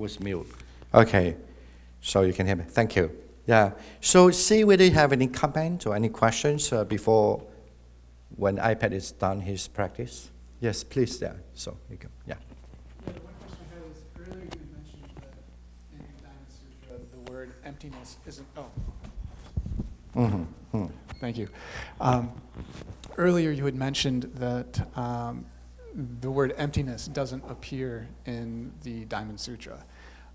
was mute. Okay, so you can hear me. Thank you. Yeah. So see whether you have any comment or any questions before when iPad is done his practice. Yes, please. Yeah. So you go. Yeah. Yeah, one question I had is earlier you mentioned that in the Diamond Sutra the word emptiness isn't. Thank you. Earlier you had mentioned that the word emptiness doesn't appear in the Diamond Sutra.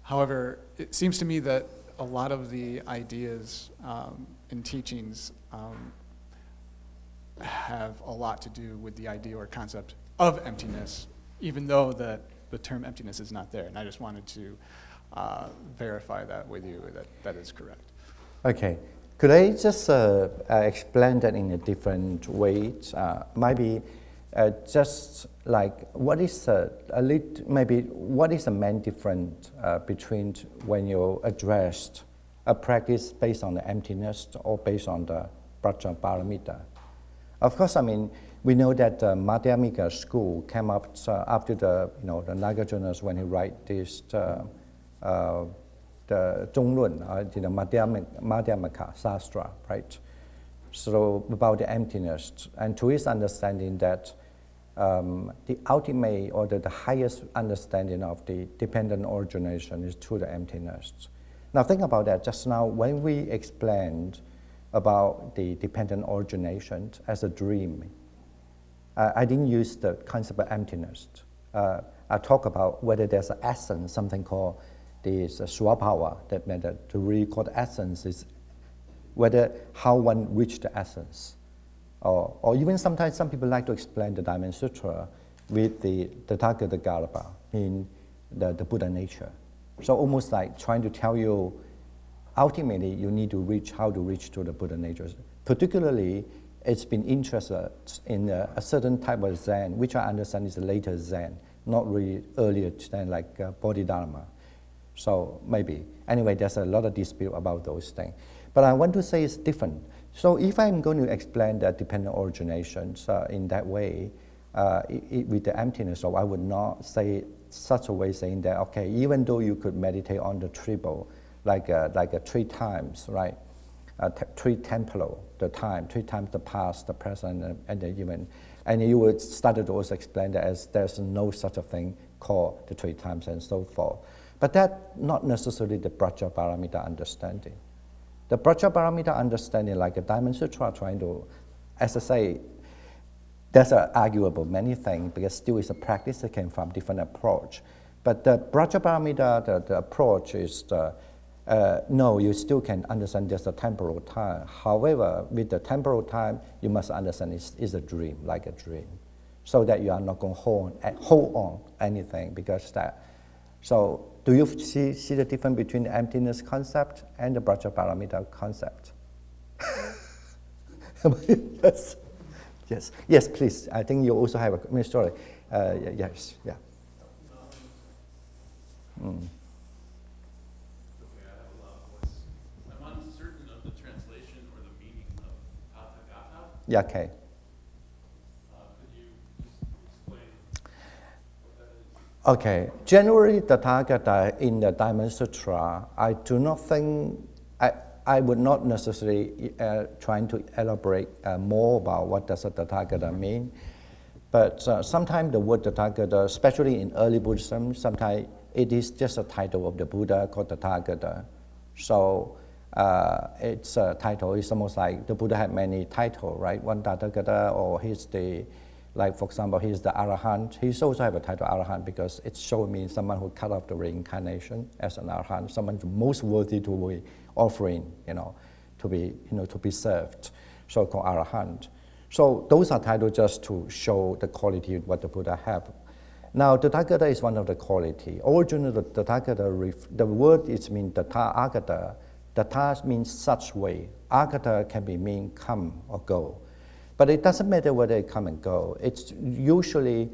However, it seems to me that a lot of the ideas and teachings have a lot to do with the idea or concept of emptiness, even though the term emptiness is not there. And I just wanted to verify that with you, that is correct. Okay. Could I just explain that in a different way? Maybe just like what is what is the main difference between when you addressed a practice based on the emptiness or based on the Prajaparamita? Of course, I mean we know that the Madhyamika school came up after the the Nagarjunas when he write this. The Zhonglun, the Madhyamaka Shastra, right? So about the emptiness, and to his understanding that the ultimate or the highest understanding of the dependent origination is through the emptiness. Now think about that. Just now when we explained about the dependent origination as a dream, I didn't use the concept of emptiness. I talk about whether there's an essence, something called this swabhava, that meant that to really call the essence is whether how one reached the essence. Or even sometimes some people like to explain the Diamond Sutra with the Tathagata Garbha, in the Buddha nature. So almost like trying to tell you, ultimately you need to reach how to reach to the Buddha nature. Particularly, it's been interested in a certain type of Zen, which I understand is the later Zen, not really earlier Zen like Bodhidharma. So maybe. Anyway, there's a lot of dispute about those things. But I want to say it's different. So if I'm going to explain the dependent originations in that way, with the emptiness, so I would not say such a way saying that, okay, even though you could meditate on the triple, like 3 times, right? 3 temporal, the time, 3 times the past, the present, and the even. And you would start to also explain that as there's no such a thing called the 3 times and so forth. But that's not necessarily the Prajaparamita understanding. The Prajaparamita understanding, like a Diamond Sutra, trying to, as I say, there's an arguable many things because still it's a practice that came from different approach. But the Prajaparamita, the approach is no, you still can understand there's a temporal time. However, with the temporal time, you must understand it's a dream, like a dream, so that you are not going to hold on anything because that. So do you see the difference between the emptiness concept and the Prajaparamita concept? Yes, please. I think you also have a story. Yes, yeah. I'm uncertain of the translation or the meaning of Tathagata. Yeah, okay. Could you just explain what that is? Okay. Generally, the Tathagata in the Diamond Sutra, I do not think, I would not necessarily trying to elaborate more about what does a Tathagata mean. But sometimes the word Tathagata, especially in early Buddhism, sometimes it is just a title of the Buddha called Tathagata. So its a title is almost like the Buddha had many titles, right? One Tathagata, or he's the, like for example, he's the Arahant. He's also have a title Arahant because it shows me someone who cut off the reincarnation as an Arahant, someone most worthy to be offering, to be served, so-called Arahant. So those are titles just to show the quality of what the Buddha have. Now, Tathagata is one of the quality. Originally, the Tathagata, the word is mean Tathagata. Tatha means such way. Agata can be mean come or go. But it doesn't matter whether it come and go. It's usually,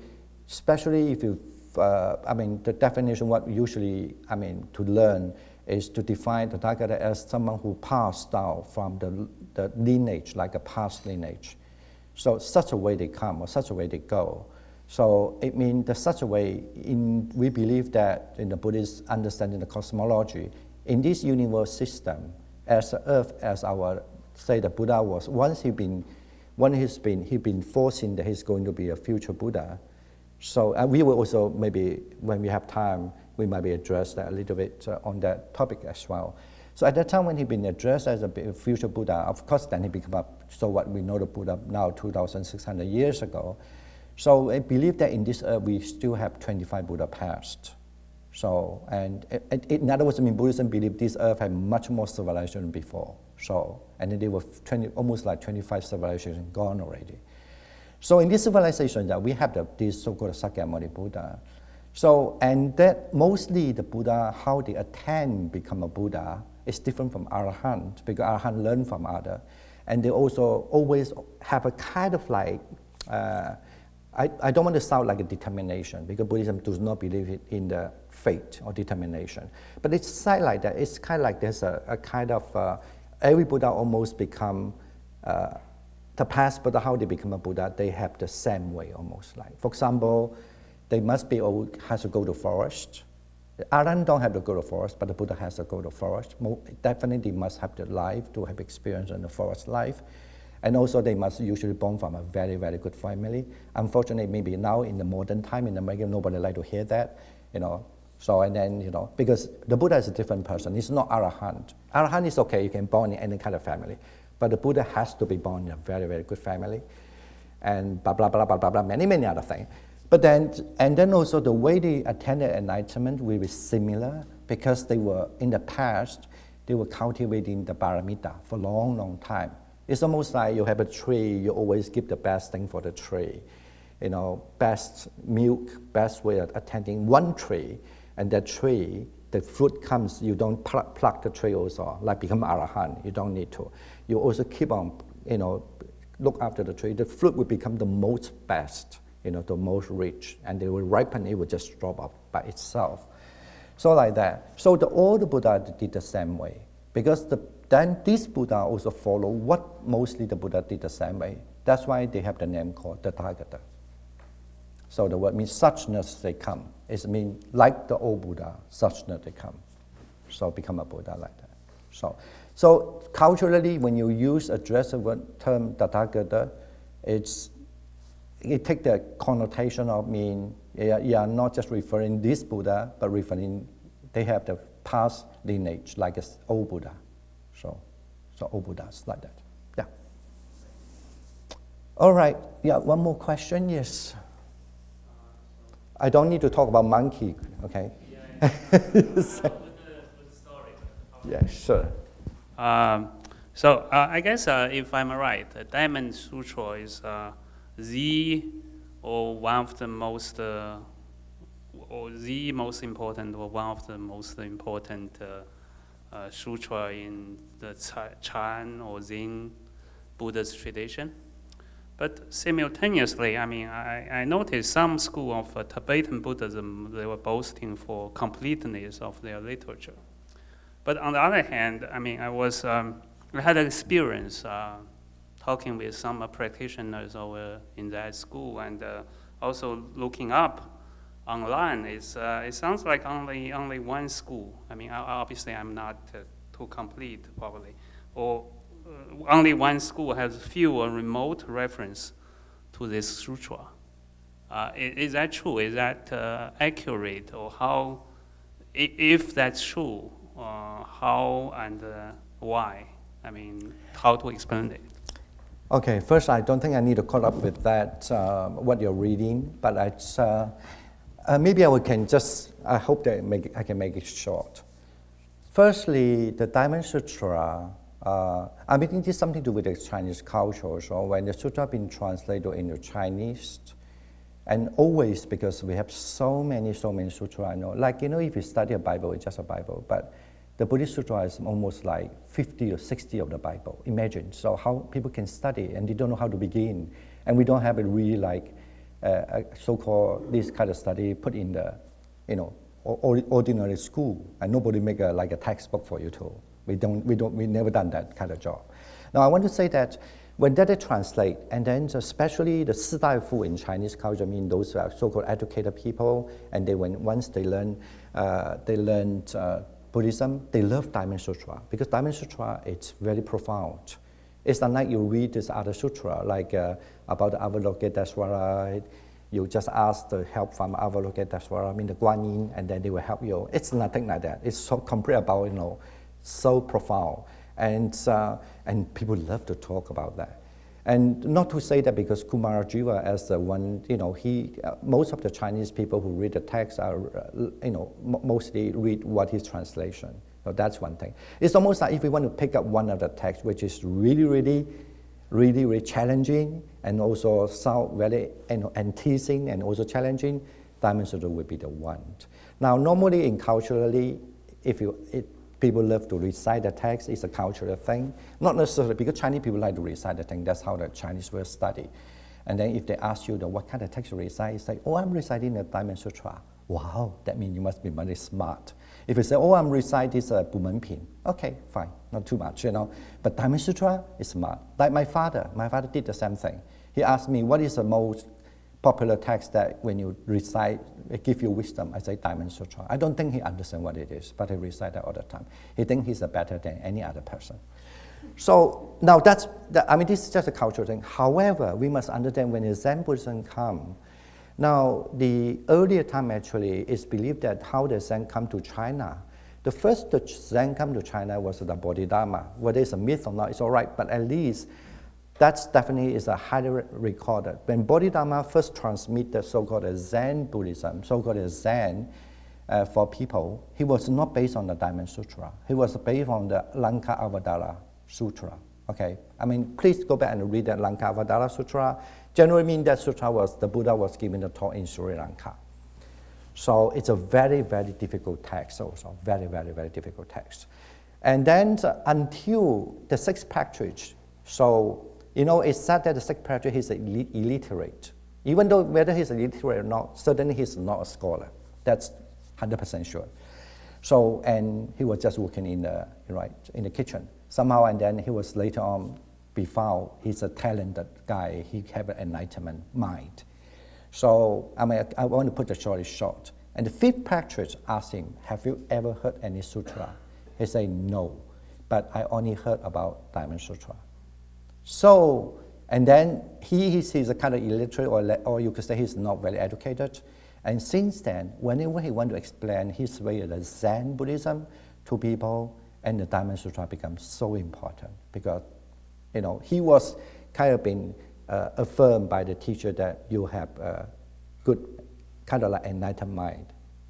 especially if you, the definition what usually, to learn is to define the Tathagata as someone who passed down from the lineage, like a past lineage. So such a way they come or such a way they go. So it means that such a way, we believe that in the Buddhist understanding the cosmology, in this universe system, as the earth, as our, say the Buddha was, once he's been foreseen that he's going to be a future Buddha. So we will also, maybe when we have time, we might be addressed that a little bit on that topic as well. So at that time when he'd been addressed as a future Buddha, of course then he became so what we know the Buddha now 2,600 years ago. So I believe that in this earth we still have 25 Buddha past. So, and in other words, I mean, Buddhism believe this earth had much more civilization before. So, and then there were almost like 25 civilizations gone already. So in this civilization that we have this so-called Sakyamuni Buddha. So, and that mostly the Buddha, how they attain become a Buddha is different from Arahant, because Arahant learn from other. And they also always have a kind of like, I don't want to sound like a determination, because Buddhism does not believe in the fate or determination. But it's like that. It's kind of like there's a kind of, every Buddha almost become, the past Buddha, how they become a Buddha, they have the same way almost like. For example, they must be, has to go to forest. The Arahant don't have to go to forest, but the Buddha has to go to forest. Definitely must have the life to have experience in the forest life. And also they must usually born from a very, very good family. Unfortunately, maybe now in the modern time in America, nobody like to hear that, you know. So, and then, you know, because the Buddha is a different person. It's not Arahant. Arahant is okay, you can born in any kind of family. But the Buddha has to be born in a very, very good family. And blah, blah, blah, blah, blah, blah, many, many other things. But then, and then also the way they attended enlightenment will be similar, because they were, in the past, they were cultivating the paramita for a long, long time. It's almost like you have a tree, you always give the best thing for the tree. You know, best milk, best way of attending one tree, and that tree, the fruit comes, you don't pluck the tree also, like become Arahant, you don't need to. You also keep on, you know, look after the tree, the fruit will become the most best, you know, the most rich, and they will ripen, it will just drop up by itself. So like that. So all the Buddha did the same way, because then this Buddha also follow what mostly the Buddha did the same way. That's why they have the name called Tathagata. So the word means suchness they come. It means like the old Buddha, suchness they come. So become a Buddha like that. So culturally, when you address the word term Tathagata, it takes the connotation of mean, you are not just referring this Buddha, but referring, they have the past lineage, like an old Buddha. So old Buddhas like that. Yeah. All right. Yeah, one more question. Yes. I don't need to talk about monkey, okay? Yeah. With the story. Yeah, sure. So I guess if I'm right, the Diamond Sutra is one of the most important, or one of the most important sutra in the Chan or Zen Buddhist tradition. But simultaneously, I mean, I noticed some school of Tibetan Buddhism, they were boasting for completeness of their literature. But on the other hand, I mean, I had an experience talking with some practitioners over in that school, and also looking up online. It sounds like only one school. I mean, obviously I'm not too complete probably, or only one school has few remote reference to this sutra. Is that true? Is that accurate? Or how, if that's true, how and why? I mean, how to explain it? Okay, first I don't think I need to call up with that, what you're reading, but maybe I hope that I can make it short. Firstly, the Diamond Sutra, I mean, it is something to do with the Chinese culture. So when the sutra been translated into Chinese, and always because we have so many sutra, I know. Like, you know, if you study a Bible, it's just a Bible, but the Buddhist sutra is almost like 50 or 60 of the Bible. Imagine, so how people can study and they don't know how to begin. And we don't have it really like a so-called this kind of study put in the, you know, ordinary school, and nobody make like a textbook for you to. We never done that kind of job. Now I want to say that When that they translate, and then especially the 士大夫 in Chinese culture, mean those so-called educated people, and once they learn Buddhism, they love Diamond Sutra, because Diamond Sutra, it's very profound. It's unlike you read this other sutra, like about the Avalokitesvara. You just ask the help from Avalokitesvara, I mean the Guan Yin, and then they will help you. It's nothing like that. It's so complete about, so profound. And people love to talk about that. And not to say that because Kumarajiva as the one, most of the Chinese people who read the text are, mostly read what his translation. So that's one thing. It's almost like if we want to pick up one of the texts which is really challenging and also sound very teasing and also challenging, Diamond Sutra would be the one. Now, normally in culturally, people love to recite the text. It's a cultural thing. Not necessarily because Chinese people like to recite the thing. That's how the Chinese will study. And then if they ask you what kind of text you recite, it's like, oh, I'm reciting the Diamond Sutra. Wow, that means you must be very smart. If you say, oh, I'm reciting this Bumenpin, okay, fine, not too much, But Diamond Sutra is smart. Like my father did the same thing. He asked me, what is the most popular text that when you recite, it gives you wisdom? I say Diamond Sutra. I don't think he understands what it is, but he recites that all the time. He thinks he's better than any other person. So now this is just a cultural thing. However, we must understand when the Zen Buddhism comes. Now, the earlier time actually is believed that how the Zen come to China. The first the Zen come to China was the Bodhidharma. Whether it's a myth or not, it's all right, but at least that's definitely is a highly recorded. When Bodhidharma first transmitted the so-called Zen Buddhism, so-called Zen for people, he was not based on the Diamond Sutra. He was based on the Lanka Avadara Sutra. Okay, please go back and read the Lanka Avadara Sutra. Generally mean that sutra the Buddha was giving the talk in Sri Lanka. So it's a very, very difficult text also, very, very, very difficult text. And then until the sixth patriarch, so, it's said that the sixth patriarch is illiterate. Even though whether he's illiterate or not, certainly he's not a scholar. That's 100% sure. So, and he was just working in the kitchen. Somehow, and then he was later on be found, he's a talented guy, he have an enlightenment mind. So, I want to put the story short. And the fifth patriarch asked him, have you ever heard any sutra? He said, no, but I only heard about Diamond Sutra. So, and then he's a kind of illiterate, or you could say he's not very educated. And since then, whenever he wants to explain his way of the Zen Buddhism to people, and the Diamond Sutra becomes so important because he was kind of been affirmed by the teacher that you have a good kind of like enlightened mind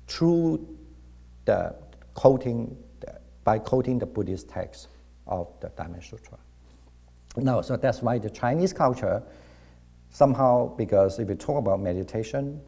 through by quoting the Buddhist text of the Diamond Sutra. Now, so that's why the Chinese culture somehow, because if you talk about meditation,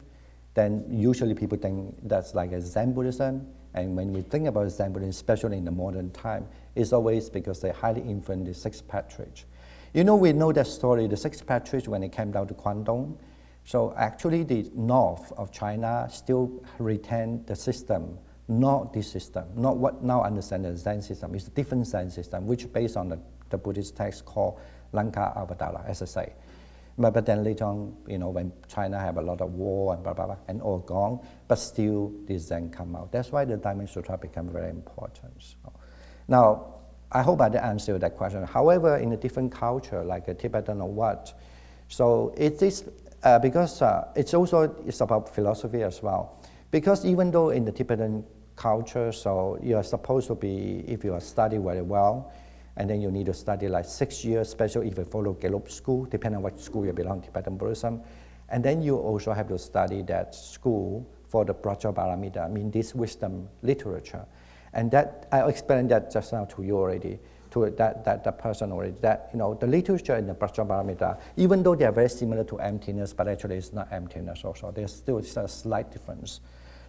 then usually people think that's like a Zen Buddhism. And when we think about Zen Buddhism, especially in the modern time, it's always because they highly influence the sixth patriarch. We know that story, the sixth patriarch, when it came down to Guangdong. So actually the north of China still retained the system, not this system, not what now understand as Zen system. It's a different Zen system, which based on the Buddhist text called Lanka Avadara, as I say. But then later on, when China have a lot of war and blah, blah, blah, and all gone, but still the Zen come out. That's why the Diamond Sutra become very important. So, now, I hope I did answer that question. However, in a different culture, like a Tibetan or what, so it is, because it's about philosophy as well. Because even though in the Tibetan culture, so you are supposed to be, if you are study very well, and then you need to study like 6 years, especially if you follow Gelug school, depending on what school you belong to, Tibetan Buddhism. And then you also have to study that school for the Prajaparamita, I mean this wisdom literature. And that, I explained that just now to you already, to that person already, that the literature in the Prajaparamita, even though they are very similar to emptiness, but actually it's not emptiness also, there's still a slight difference.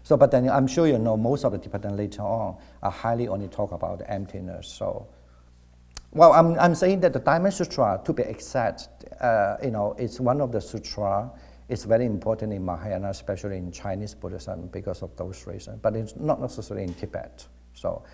So, but then I'm sure most of the Tibetan later on are highly only talk about emptiness. So, well, I'm saying that the Diamond Sutra, to be exact, it's one of the sutra. It's very important in Mahayana, especially in Chinese Buddhism, because of those reasons. But it's not necessarily in Tibet. So,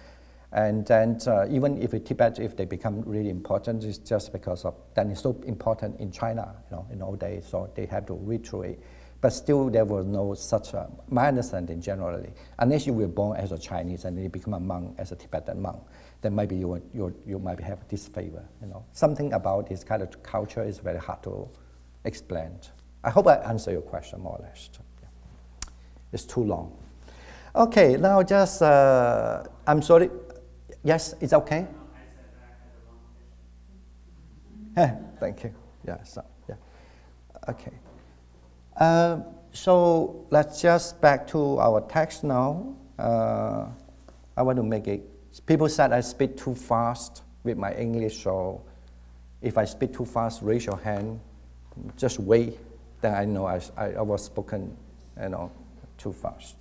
And then even if in Tibet, if they become really important, it's just because of, then it's so important in China, in old days, so they have to read through it. But still, there was no such my understanding generally, unless you were born as a Chinese and then you become a monk as a Tibetan monk, then maybe you might have disfavor, Something about this kind of culture is very hard to explain. I hope I answer your question more or less. Yeah. It's too long. Okay, now just, I'm sorry. Yes, it's okay? I said I had a long question. Thank you. Yeah, so, yeah. Okay. So let's just back to our text now. I want to make it, people said I speak too fast with my English, so if I speak too fast, raise your hand. Just wait, then I know I was spoken, too fast.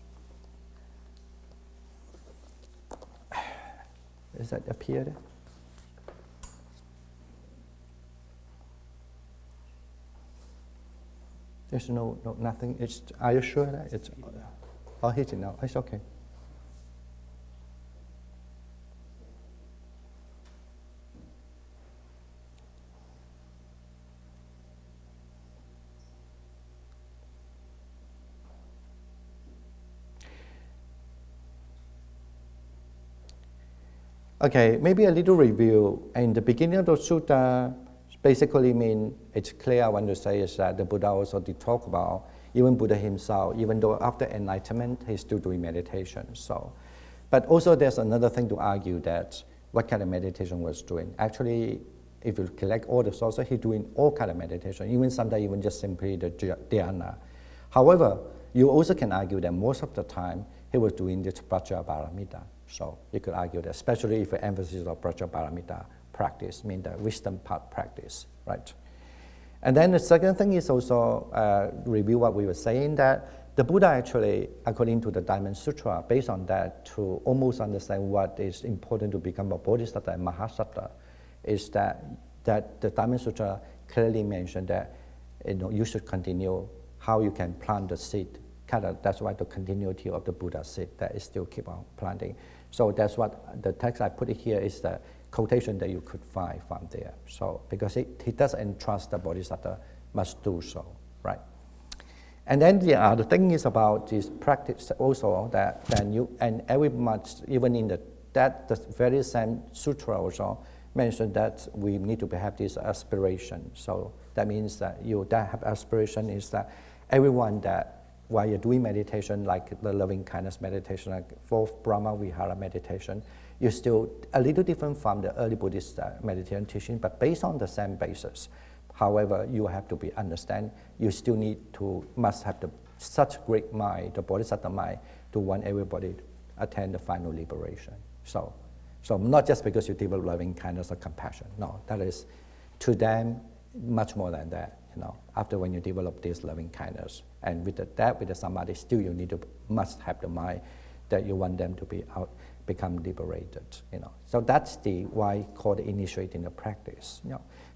Does that appear there? There's nothing. Are you sure that it's? I'll hit it now. It's okay. Okay, maybe a little review. In the beginning of the sutta, basically mean it's clear. I want to say is that the Buddha also did talk about, even Buddha himself, even though after enlightenment, he's still doing meditation. So, but also there's another thing to argue that what kind of meditation was doing. Actually, if you collect all the sources, he's doing all kind of meditation, even sometimes even just simply the dhyana. However, you also can argue that most of the time he was doing this Prajnaparamita. So you could argue that, especially if the emphasis of Prajnaparamita practice, mean the wisdom part practice, right? And then the second thing is also review what we were saying, that the Buddha actually, according to the Diamond Sutra, based on that, to almost understand what is important to become a Bodhisattva and Mahasattva, is that the Diamond Sutra clearly mentioned that you should continue how you can plant the seed. That's why the continuity of the Buddha seed that is still keep on planting. So that's what the text I put it here is the quotation that you could find from there. So because he does entrust the Bodhisattva must do so, right? And then the other thing is about this practice also that then you and every much even in the very same sutra also mentioned that we need to have this aspiration. So that means that that have aspiration is that everyone that while you're doing meditation, like the loving kindness meditation, like fourth Brahma Vihara meditation, you're still a little different from the early Buddhist meditation teaching, but based on the same basis. However, you have to understand, you still must have such great mind, the Bodhisattva mind, to want everybody to attain the final liberation. So not just because you develop loving kindness or compassion. No, that is to them much more than that. After when you develop this loving kindness, and with the samadhi, still you must have the mind that you want them to become liberated. So that's why called initiating the practice.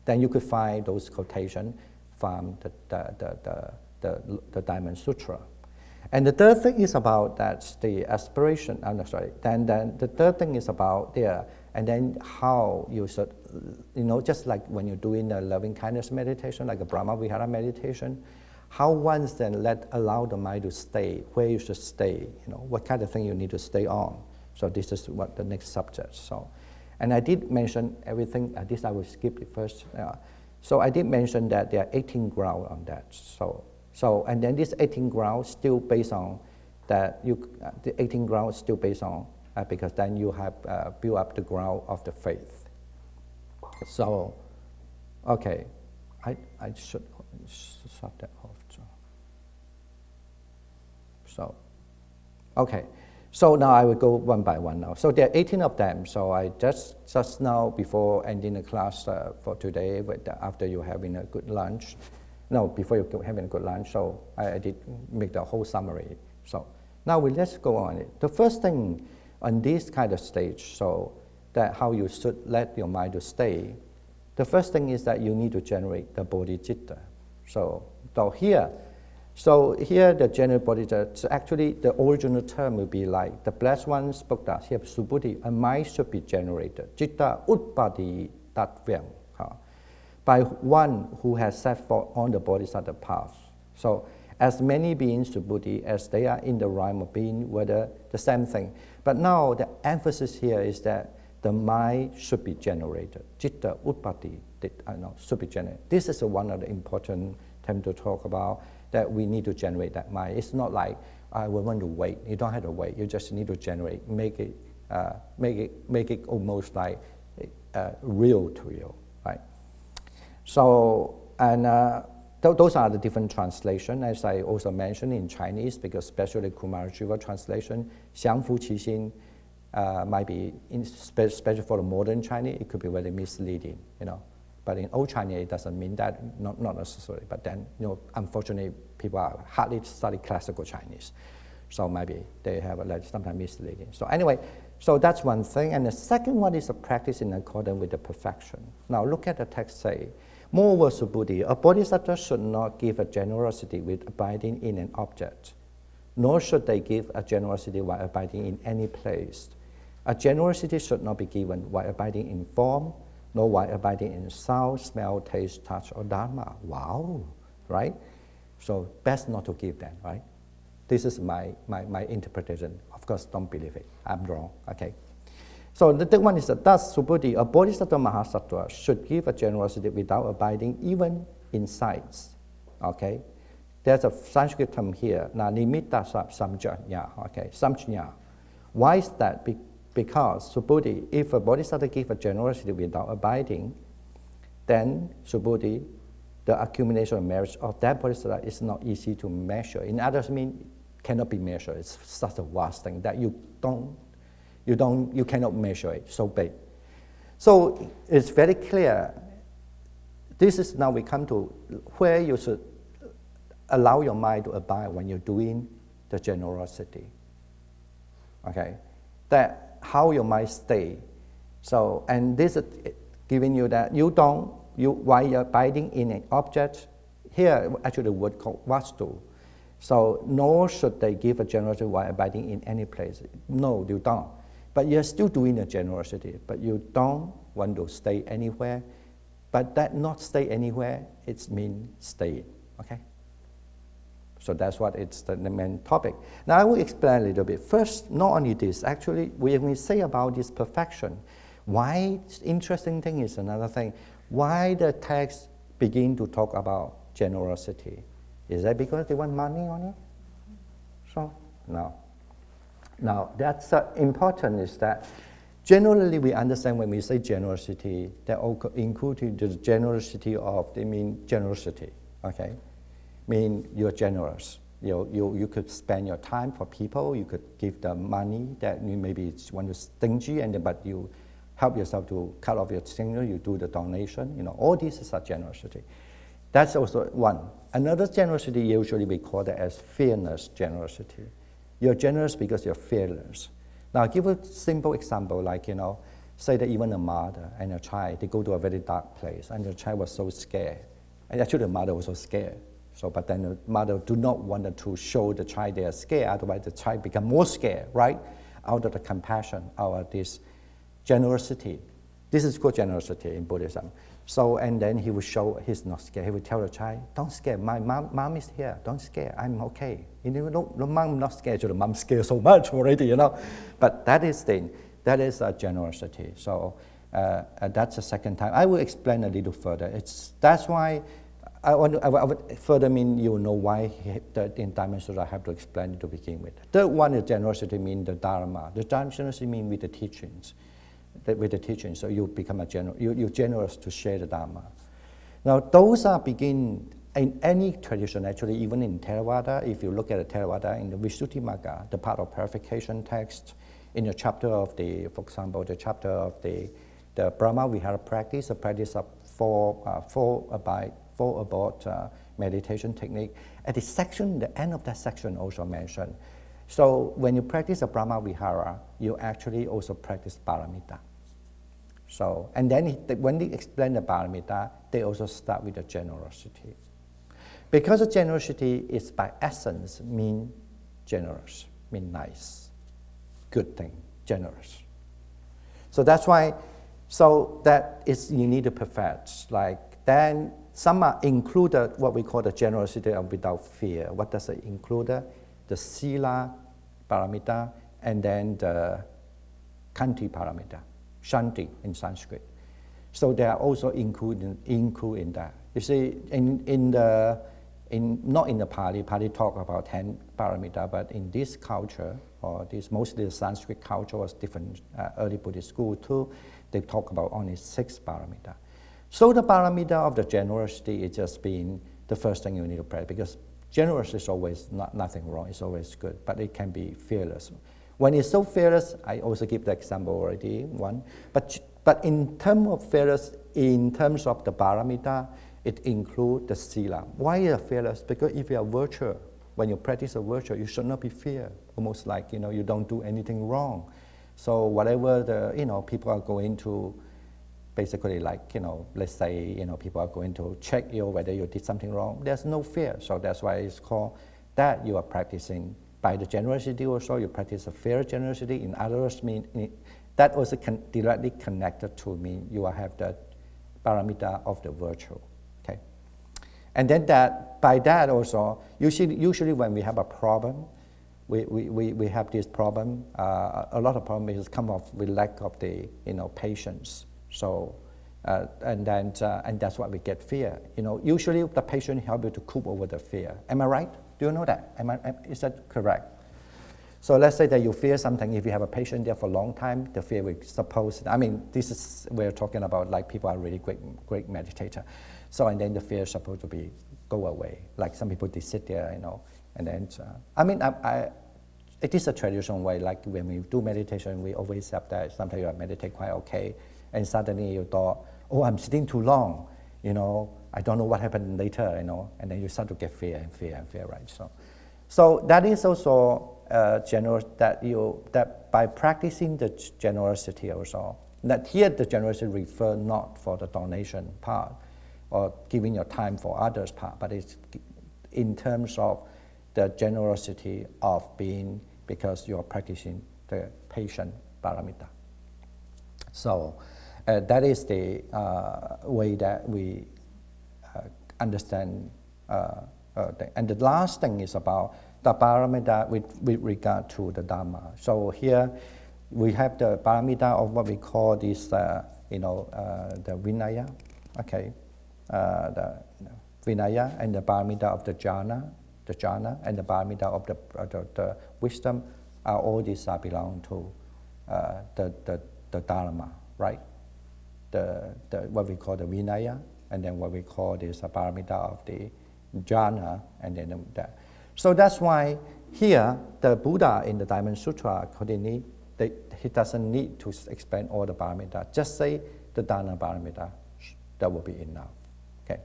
Then you could find those quotations from the Diamond Sutra. And the third thing is about that's the aspiration. Then the third thing is about and then how you should, just like when you're doing the loving kindness meditation, like a Brahma Vihara meditation, how once then allow the mind to stay, where you should stay, what kind of thing you need to stay on. So this is what the next subject. So, and I did mention everything, this I will skip it first. So I did mention that there are 18 grounds on that. So and then this 18 grounds still based on that the 18 grounds still based on because then you have built up the ground of the faith. So, okay, I should stop that off. So, okay. So now I will go one by one now. So there are 18 of them. So I just now before ending the class for today, after you having a good lunch. No, before you having a good lunch. So I did make the whole summary. So now let's go on it. The first thing on this kind of stage, so that how you should let your mind to stay. The first thing is that you need to generate the bodhicitta. So here, So here the general bodhicitta, so actually the original term will be like, the blessed one spoke that here, Subhuti, a mind should be generated. Citta utpati tattvam, by one who has set forth on the bodhisattva path. So as many beings, Subhuti, as they are in the realm of being, whether the same thing. But now the emphasis here is that the mind should be generated. Citta utpati should be generated. This is one of the important things to talk about, that we need to generate that mind. It's not like I will want to wait. You don't have to wait. You just need to generate, make it almost like real to you, right? So, and those are the different translations, as I also mentioned in Chinese, because especially Kumarajiva translation, 相夫其心 might be, especially for the modern Chinese, it could be very misleading, you know. But in old Chinese, it doesn't mean that, not necessarily. But then, you know, unfortunately, people are hardly study classical Chinese. So maybe they have sometimes misleading. So anyway, so that's one thing. And the second one is a practice in accordance with the perfection. Now look at the text say, moreover, Subhuti, a bodhisattva should not give a generosity with abiding in an object, nor should they give a generosity while abiding in any place. A generosity should not be given while abiding in form, nor while abiding in sound, smell, taste, touch, or dharma. Wow, right? So best not to give them, right? This is my interpretation. Of course, don't believe it. I'm wrong, okay? So the third one is that thus, Subhuti, a bodhisattva mahasattva should give a generosity without abiding even in sights, okay? There's a Sanskrit term here, na nimitta samjanya, okay, samjanya. Why is that? Because, Subhuti, if a bodhisattva gives a generosity without abiding, then, Subhuti, the accumulation of merit of that bodhisattva is not easy to measure. In others, mean cannot be measured. It's such a vast thing that you cannot measure it, so big. So it's very clear. This is now we come to where you should allow your mind to abide when you're doing the generosity. Okay, that how your mind stay. So, and this is giving you that while you're abiding in an object, here actually the word called vastu. So, nor should they give a generosity while abiding in any place. No, you don't. But you're still doing a generosity, but you don't want to stay anywhere. But that not stay anywhere, it means stay, okay? So that's what it's the main topic. Now I will explain a little bit. First, not only this, actually, when we say about this perfection, why interesting thing is another thing. Why the text begin to talk about generosity? Is that because they want money on it? So, no. Now, that's important is that generally we understand when we say generosity, that including the generosity of, they mean generosity, okay? Mean you're generous. You could spend your time for people, you could give them money that you maybe want to stingy, but you help yourself to cut off your finger, you do the donation, all this is a generosity. That's also one. Another generosity usually we call that as fearless generosity. You're generous because you're fearless. Now I'll give a simple example, like, say that even a mother and a child, they go to a very dark place and the child was so scared. And actually the mother was so scared. So, but then the mother do not want to show the child they are scared, otherwise the child become more scared, right? Out of the compassion, out of this generosity. This is called generosity in Buddhism. So, and then he will show he's not scared. He will tell the child, don't scare, my mom is here, don't scare, I'm okay. No, mom not scared, so the mom scared so much already, But that is a generosity. So that's the second time. I will explain a little further. That's why I would further mean you know why in Diamond Sutra I have to explain it to begin with. Third one is generosity mean the Dharma. The generosity mean with the teachings. So you become you're generous to share the Dharma. Now those are begin in any tradition actually, even in Theravada. If you look at the Theravada in the Visuddhimagga, the part of purification text, in the chapter of for example, the chapter of the Brahma Vihara practice, the practice of four Abbot meditation technique. At the end of that section also mentioned. So when you practice a Brahma Vihara, you actually also practice Paramita. So, and then when they explain the Paramita, they also start with the generosity. Because the generosity is by essence mean generous, mean nice, good thing, generous. So that's why, so that is you need to perfect. Like then some are included what we call the generosity of without fear. What does it include? The sila paramita and then the kanti paramita, shanti in Sanskrit. So they are also included in that. You see, not in the Pali talk about 10 paramita, but in this culture, or this mostly the Sanskrit culture was different, early Buddhist school too, they talk about only 6 paramita. So the paramita of the generosity is just being the first thing you need to practice, because generous is always nothing wrong, it's always good, but it can be fearless. When it's so fearless, I also give the example already, one, but in terms of fearless, in terms of the paramita, it includes the sila. Why is it fearless? Because if you are virtue, when you practice a virtue, you should not be fear. Almost like you don't do anything wrong. So whatever the people are going to, basically like let's say people are going to check you whether you did something wrong. There's no fear. So that's why it's called that you are practicing by the generosity. Also, you practice a fair generosity. In other words, that also directly connected to you will have the paramita of the virtue. Okay, and then by that also, usually when we have a problem, we have this problem. A lot of problems come off with lack of the patience. So and that's why we get fear. Usually the patient help you to cope over the fear. Am I right? Do you know that? Is that correct? So let's say that you fear something. If you have a patient there for a long time, the fear will we're talking about like people are really great meditator. So and then the fear is supposed to go away. Like some people they sit there, and then it is a traditional way. Like when we do meditation, we always have that. Sometimes you meditate quite okay, and suddenly you thought, oh, I'm sitting too long. I don't know what happened later. And then you start to get fear, right? So that is also that by practicing the generosity also, that here the generosity refer not for the donation part or giving your time for others part, but it's in terms of the generosity of being, because you are practicing the patient paramita. So that is the way that we understand. And the last thing is about the paramita with regard to the Dhamma. So here we have the paramita of what we call this, the Vinaya, okay, the Vinaya, and the paramita of the jhana, and the paramita of the wisdom. All these belong to the Dharma, right? The what we call the Vinaya, and then what we call this paramita of the jhana, and then that. So that's why here the Buddha in the Diamond Sutra, he doesn't need to explain all the paramita. Just say the dana paramita, that will be enough, okay?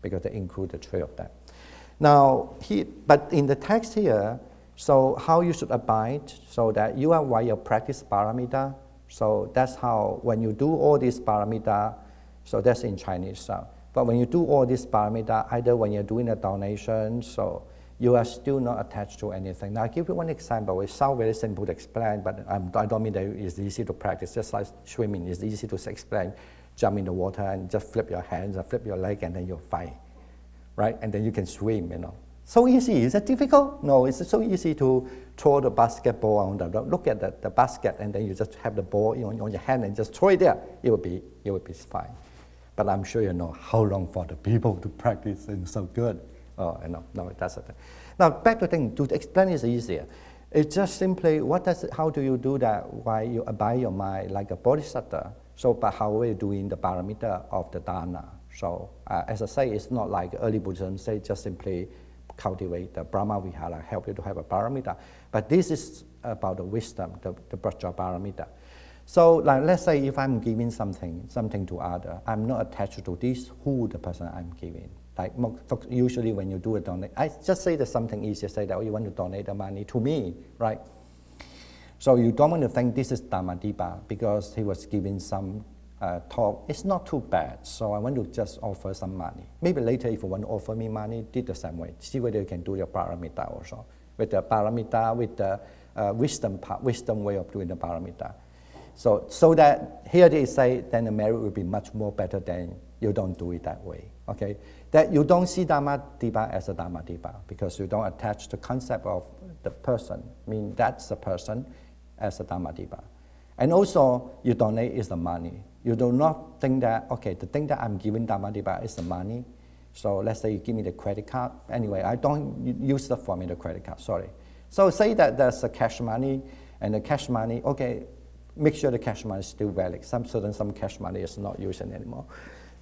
Because they include the 3 of them. Now, but in the text here, so how you should abide, so that you are while you practice paramita. So that's how, when you do all these paramita, so that's in Chinese. But when you do all these paramita, either when you're doing a donation, so you are still not attached to anything. Now, I'll give you one example. It sounds very simple to explain, but I don't mean that it's easy to practice. Just like swimming, it's easy to explain. Jump in the water and just flip your hands or flip your leg, and then you're fine, right? And then you can swim, So easy. Is that difficult? No, it's so easy to throw the basketball on look at the basket, and then you just have the ball on your hand and just throw it there. It will be fine. But I'm sure you know how long for the people to practice and so good. Oh, no, that's the thing. Now back to the thing. To explain is easier. It's just simply how do you do that while you abide your mind like a bodhisattva? So, but how are you doing the paramita of the dana? So, as I say, it's not like early Buddhism say just simply cultivate the Brahma Vihara, help you to have a paramita. But this is about the wisdom, the Braja paramita. So, like, let's say if I'm giving something to other, I'm not attached to this who the person I'm giving. Like usually when you do a donate, I just say that something easier, say that you want to donate the money to me, right? So you don't want to think this is Dhammadipa because he was giving some talk, it's not too bad. So I want to just offer some money. Maybe later if you want to offer me money, did the same way. See whether you can do the paramita also. With the paramita, with the wisdom way of doing the paramita. So that here they say, then the merit will be much more better than you don't do it that way. Okay, that you don't see Dhammadipa as a Dhammadipa because you don't attach the concept of the person. I mean, that's the person as a Dhammadipa. And also, you donate is the money. You do not think that, okay, the thing that I'm giving Dhammadipa is the money. So let's say you give me the credit card. Anyway, I don't use the for me the credit card, sorry. So say that there's a cash money, and the cash money, okay, make sure the cash money is still valid. Some cash money is not used anymore.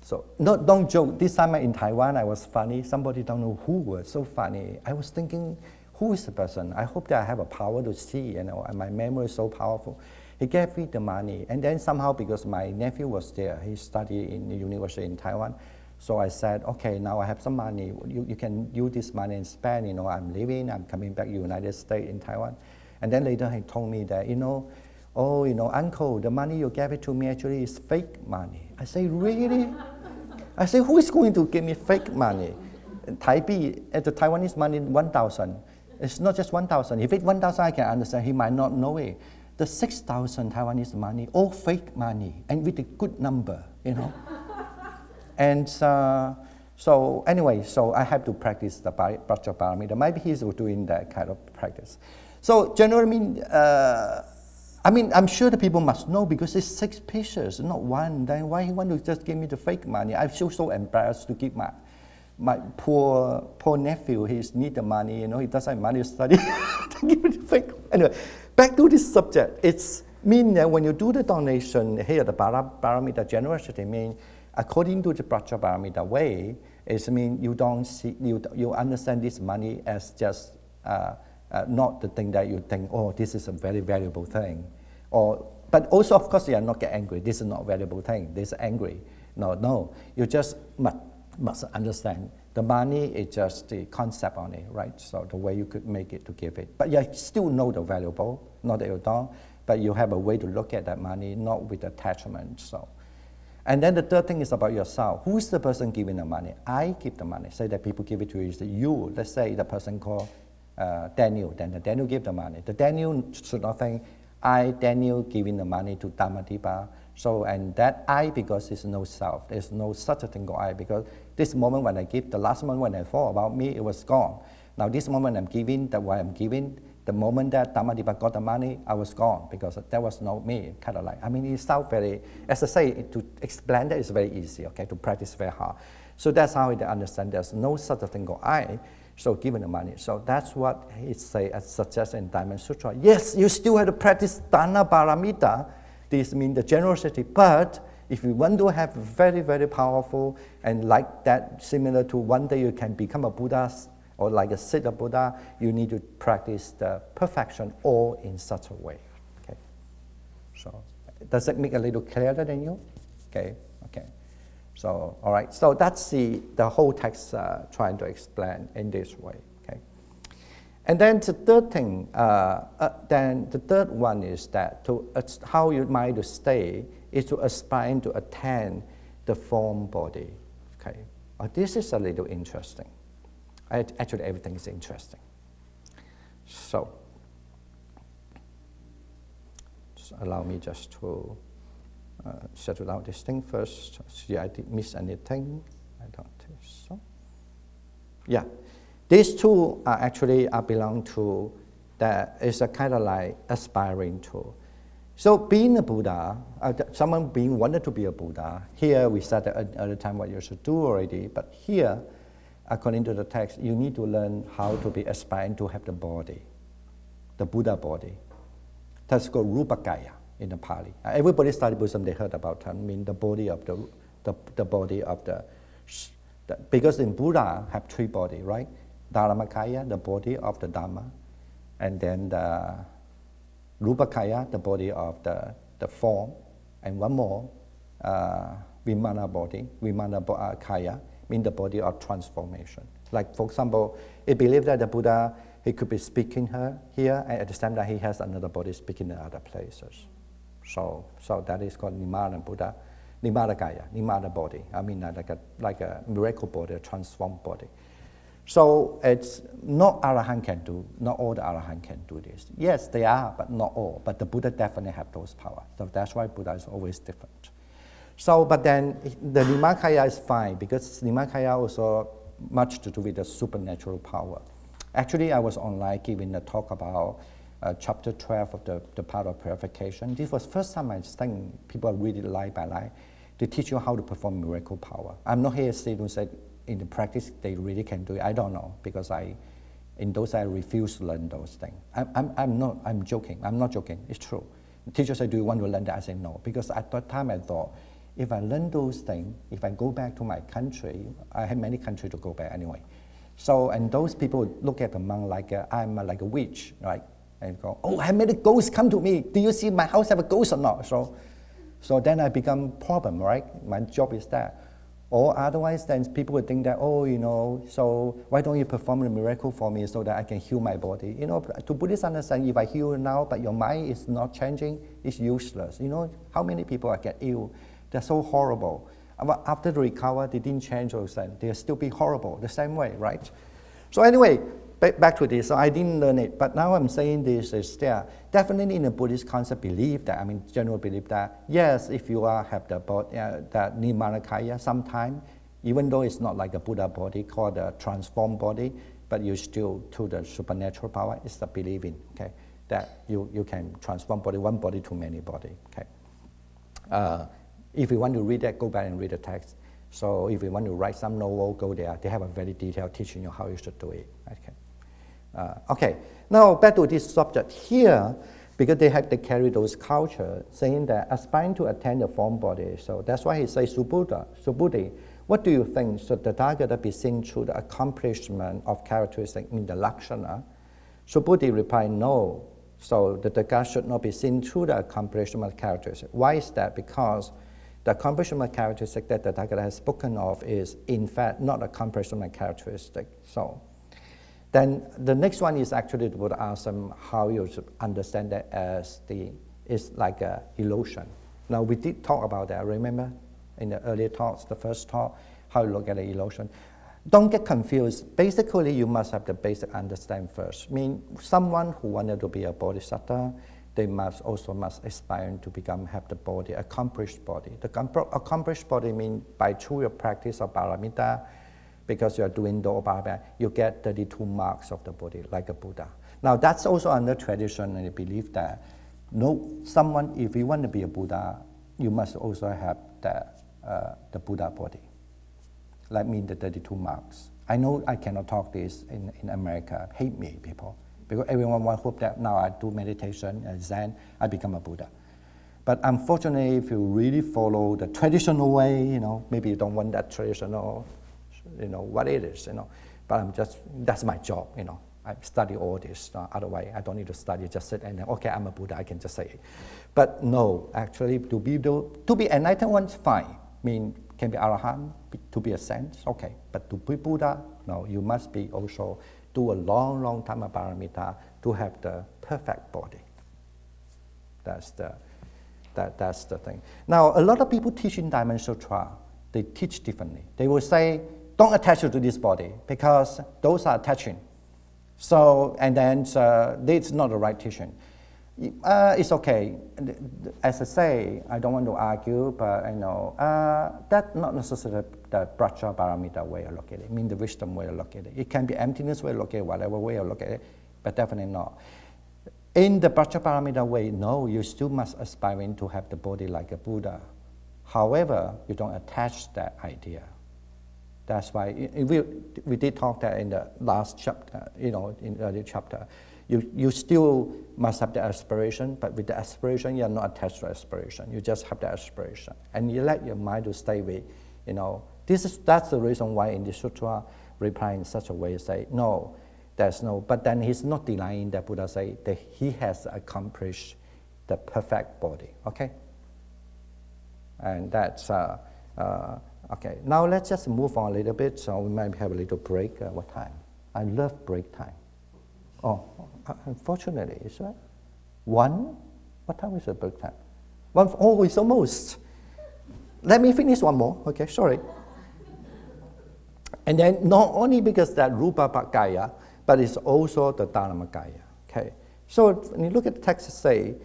So don't joke. This time in Taiwan, I was funny. Somebody don't know who was so funny. I was thinking, who is the person? I hope that I have a power to see, and my memory is so powerful. He gave me the money, and then somehow because my nephew was there, he studied in the university in Taiwan. So I said, okay, now I have some money. You can use this money and spend. I'm leaving. I'm coming back to the United States in Taiwan. And then later he told me that, uncle, the money you gave it to me actually is fake money. I say, really? I say, who is going to give me fake money? Taipei, at the Taiwanese money, 1,000. It's not just 1,000. If it's 1,000, I can understand. He might not know it. The 6,000 Taiwanese money, all fake money, and with a good number, And so anyway, so I have to practice the Prajaparamita. Maybe he's doing that kind of practice. So generally, I'm sure the people must know because it's 6 pieces, not one. Then why he want to just give me the fake money? I feel so embarrassed to give my poor nephew. He needs the money. He doesn't have money to study. To give me the fake. Anyway, back to this subject. It's mean that when you do the donation here, the paramita generosity mean according to the Prajaparamita way, it mean you don't see you understand this money as just not the thing that you think, oh, this is a very valuable thing. But also, of course, you are not get angry. This is not a valuable thing. This is angry. No. You just must understand. The money is just the concept on it, right? So the way you could make it to give it. But you still know the valuable, not that you don't, but you have a way to look at that money, not with attachment. So. And then the third thing is about yourself. Who is the person giving the money? I give the money. Say that people give it to you, is you. Let's say the person called Daniel. Then the Daniel give the money. The Daniel should not think, I, Daniel, giving the money to Dhammadipa. So, and that I, because there's no self. There's no such a thing called I, because this moment when I give, the last moment when I thought about me, it was gone. Now this moment I'm giving, the way I'm giving, the moment that Dhammadipa got the money, I was gone, because that was not me, kind of like. It sounds very, as I say, to explain that is very easy, okay, to practice very hard. So that's how they understand there's no such a thing called I, so given the money. So that's what he say, as suggested in Diamond Sutra. Yes, you still have to practice Dana Paramita. This means the generosity, but if you want to have very, very powerful and like that, similar to one day you can become a Buddha or like a Siddha Buddha, you need to practice the perfection all in such a way. Okay. So does that make a little clearer than you? Okay. So all right. So that's the whole text trying to explain in this way. Okay. And then the third thing, the third one is that how you might to stay is to aspire to attain the form body. Okay. This is a little interesting. Actually, everything is interesting. So, just allow me just to settle out this thing first. See, I didn't miss anything. I don't think so. Yeah, these two are actually belong to that is a kind of like aspiring to. So being a Buddha, someone being wanted to be a Buddha. Here we said at the time what you should do already, but here, according to the text, you need to learn how to be aspiring to have the body, the Buddha body. That's called Rupakaya in the Pali. Everybody study Buddhism, they heard about that. The body of the body of the because in Buddha have 3 bodies, right? Dharmakaya, the body of the Dharma, and then the Rupakaya, the body of the form, and one more, Vimana body, Vimana Kaya, mean the body of transformation. Like, for example, it believed that the Buddha, he could be speaking here, and at the same time he has another body speaking in other places. So that is called Nirvana Buddha. Nirmana body. I mean, like a miracle body, a transformed body. So it's not Arahant can do, not all the Arahant can do this. Yes, they are, but not all. But the Buddha definitely have those powers. So that's why Buddha is always different. So, but then the Nirmanakaya is fine because Nirmanakaya also much to do with the supernatural power. Actually, I was online giving a talk about chapter 12 of the part of purification. This was first time I think people read it line by line to teach you how to perform miracle power. I'm not here saying to say in the practice they really can do it. I don't know because in those I refuse to learn those things. I'm joking. I'm not joking. It's true. The teacher said, "Do you want to learn that?" I said no because at that time I thought, if I learn those things, if I go back to my country, I have many countries to go back anyway. So, and those people look at the monk like I'm like a witch, right? And go, "Oh, I made a ghost come to me. Do you see my house have a ghost or not?" So then I become problem, right? My job is that. Or otherwise, then people would think that, "Oh, so why don't you perform a miracle for me so that I can heal my body?" To Buddhists understand, if I heal you now, but your mind is not changing, it's useless. How many people get ill? They're so horrible. After they recover, they didn't change those things. They'll still be horrible the same way, right? So anyway, back to this. So I didn't learn it, but now I'm saying this is there. Definitely in the Buddhist concept, general belief that, yes, if you have that Nirmanakaya sometime, even though it's not like a Buddha body called a transformed body, but you still, to the supernatural power, it's the believing, okay, that you can transform body, one body to many body, okay. If you want to read that, go back and read the text. So if you want to write some novel, go there. They have a very detailed teaching you how you should do it. Okay. Okay. Now back to this subject here, because they have to carry those culture, saying that aspiring to attain the form body. So that's why he says, Subhuti, what do you think? Should the Tathagata be seen through the accomplishment of characteristics in the Lakshana? Subhuti replied, no. So the Tathagata should not be seen through the accomplishment of characteristics. Why is that? Because the accomplishment characteristic that the Tathagata has spoken of is, in fact, not accomplishment characteristic. So, then the next one is actually the Buddha ask them how you should understand that as it's like an illusion. Now we did talk about that. Remember in the earlier talks, the first talk, how you look at the illusion. Don't get confused. Basically, you must have the basic understanding first. Someone who wanted to be a bodhisattva, they must aspire to have the body, accomplished body. The accomplished body means by through your practice of paramita, because you are doing the paramita, you get 32 marks of the body, like a Buddha. Now that's also under tradition and belief that if you want to be a Buddha, you must also have the Buddha body. That means the 32 marks. I know I cannot talk this in America. Hate me, people. Because everyone hope that now I do meditation and Zen, I become a Buddha. But unfortunately, if you really follow the traditional way, maybe you don't want that traditional, what it is, But that's my job, I study all this. Otherwise, I don't need to study, just sit and okay, I'm a Buddha, I can just say it. But no, actually, to be enlightened one's fine. Can be Arahant, to be a saint, okay. But to be Buddha, no, you must be also do a long time of paramita to have the perfect body. That's the thing. Now, a lot of people teach in Diamond Sutra, they teach differently. They will say, don't attach you to this body because those are attaching. So, and then it's not the right teaching. It's okay. As I say, I don't want to argue, but that's not necessarily the Bracha Paramita way of looking at it. The wisdom way of looking at it. It can be emptiness way of looking at it, whatever way of looking at it, but definitely not. In the Bracha Paramita way, no, you still must aspire to have the body like a Buddha. However, you don't attach that idea. That's why we did talk that in the last chapter, in the earlier chapter. You still must have the aspiration, but with the aspiration, you're not attached to aspiration. You just have the aspiration. And you let your mind to stay with, that's the reason why in the sutra, reply in such a way, say, no, there's no, but then he's not denying that Buddha say that he has accomplished the perfect body, okay? And that's, okay. Now let's just move on a little bit, so we might have a little break. What time? I love break time. Oh, unfortunately, is that 1? What time is the break time? 1? Oh, it's almost. let me finish one more, okay, sorry. And then not only because that Rupa Gaya, but it's also the Dharma Gaya, okay. So when you look at the text, it say,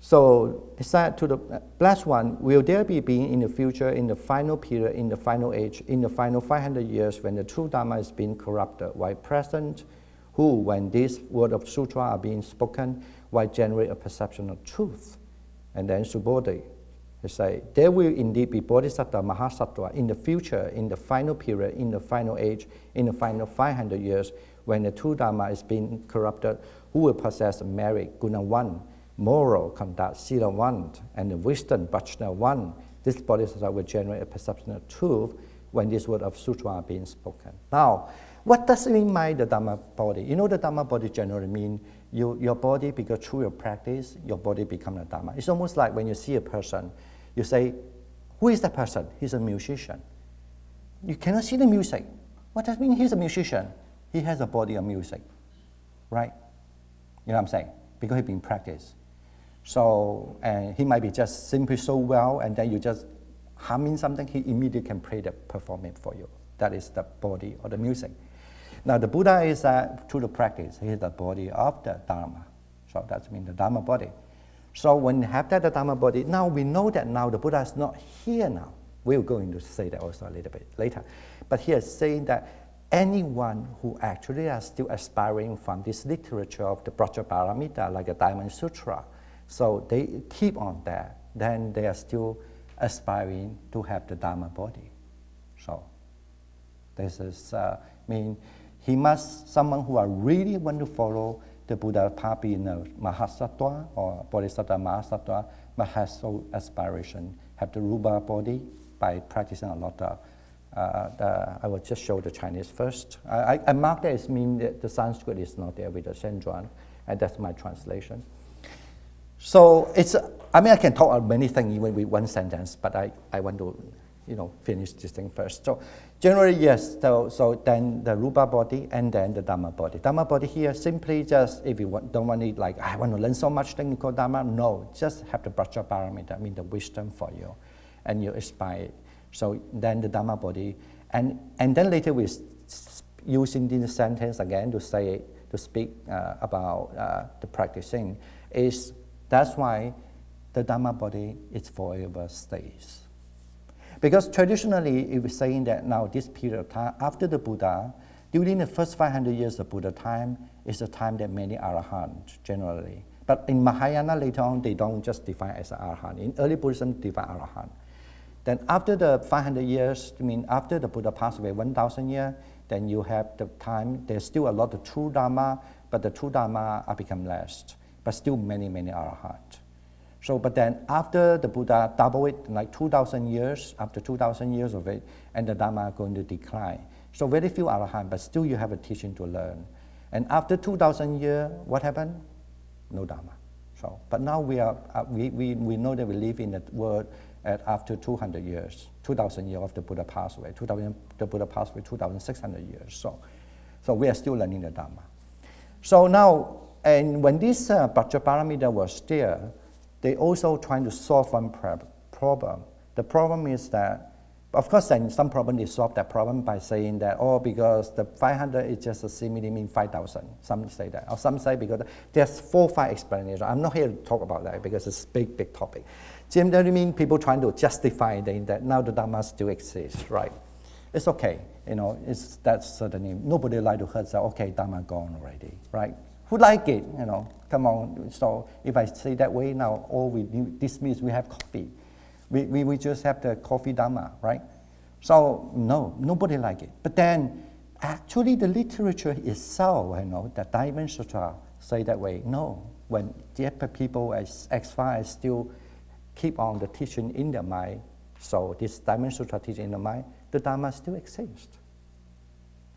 so it said to the last one, will there be being in the future, in the final period, in the final age, in the final 500 years when the true Dharma is being corrupted, while present, who, when these words of Sutra are being spoken, will generate a perception of truth? And then Subodhi, they say, there will indeed be Bodhisattva, Mahasattva in the future, in the final period, in the final age, in the final 500 years, when the true Dharma is being corrupted, who will possess merit, Guna 1, moral conduct, Sila 1, and the wisdom, Prajna 1. This Bodhisattva will generate a perception of truth when these words of Sutra are being spoken. Now, what does it mean by the Dhamma body? You know the Dhamma body generally means your body, because through your practice, your body becomes a Dhamma. It's almost like when you see a person, you say, who is that person? He's a musician. You cannot see the music. What does it mean he's a musician? He has a body of music, right? You know what I'm saying? Because he's been practiced. So, and he might be just simply so well, and then you just humming something, he immediately can play the performance for you. That is the body of the music. Now the Buddha is through the practice, he is the body of the Dharma. So that means the Dharma body. So when you have that the Dharma body, now we know that now the Buddha is not here now. We're going to say that also a little bit later. But here is saying that anyone who actually are still aspiring from this literature of the Prajaparamita, like a Diamond Sutra, so they keep on that, then they are still aspiring to have the Dharma body. So this is, someone who are really want to follow the Buddha path in a Mahasattva or Bodhisattva Mahasattva, but has so aspiration, have the Rupa body by practicing a lot of, I will just show the Chinese first. I mark that as mean that the Sanskrit is not there with the Shen, and that's my translation. So it's, I can talk about many things even with one sentence, but I want to, finish this thing first. So generally, yes, so then the Rupa body and then the Dhamma body. Dhamma body here simply just, if you don't want it like, I want to learn so much thing called Dhamma, no, just have the Prajaparamita, the wisdom for you, and you aspire. So then the Dhamma body, and then later we using this sentence again to speak about the practicing, is that's why the Dhamma body is forever stays. Because traditionally, it was saying that now this period of time, after the Buddha, during the first 500 years of Buddha time, is the time that many Arahants generally. But in Mahayana later on, they don't just define as an Arahant. In early Buddhism, define Arahant. Then after the 500 years, after the Buddha passed away, 1,000 years, then you have the time, there's still a lot of true Dharma, but the true Dharma are become less, but still many, many Arahants. So, but then after the Buddha double it, like 2,000 years, after 2,000 years of it, and the Dhamma are going to decline. So very few Arahant, but still you have a teaching to learn. And after 2,000 years, what happened? No Dhamma. So, but now we know that we live in the world after 200 years, 2,000 years of the Buddha passed away. The Buddha passed away 2,600 years. So we are still learning the Dhamma. So now, and when this Prajaparamita was there, they also trying to solve one problem. The problem is that, of course, then some problem they solve that problem by saying that, because the 500 is just a simile mean 5,000. Some say that, or some say because there's 4 or 5 explanations. I'm not here to talk about that because it's a big, big topic. Generally mean people trying to justify that now the Dhamma still exists, right? It's okay, that's certainly, nobody like to hear say, okay, Dhamma gone already, right? Who like it, come on. So if I say that way now, all we need, this means we have coffee. We just have the coffee Dhamma, right? So no, nobody like it. But then actually the literature itself, the Diamond Sutra say that way. No, when the people as far as still keep on the teaching in their mind, so this Diamond Sutra teaching in the mind, the Dhamma still exists.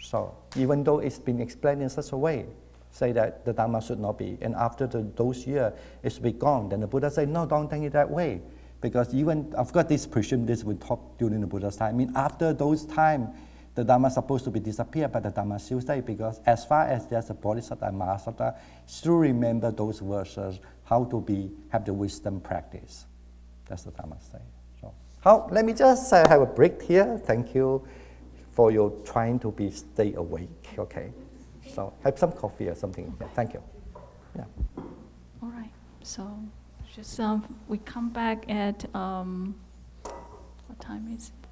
So even though it's been explained in such a way, say that the Dhamma should not be, and after those years it should be gone, then the Buddha said, no, don't think it that way. Because even, I've got this presume this we talk during the Buddha's time. After those time, the Dhamma is supposed to be disappear, but the Dhamma still stay, because as far as there's a Bodhisattva and Mahasattva, still remember those verses, how to have the wisdom practice. That's the Dhamma say. So 好, let me just have a break here. Thank you for your trying to stay awake. Okay, so have some coffee or something. Yeah, thank you. Yeah. All right. So just we come back at what time is it?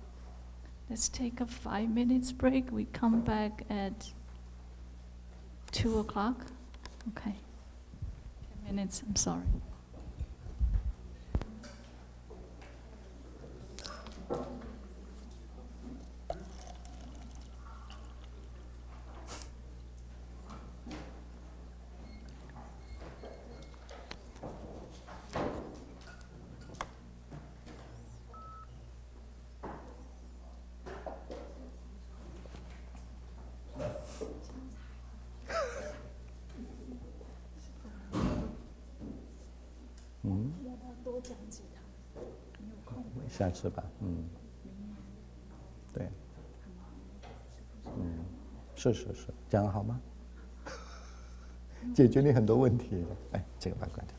Let's take a 5 minutes break. We come back at 2 o'clock. Okay. 10 minutes. I'm sorry.下次吧，对，是，这样好吗？解决你很多问题，哎，这个把关掉。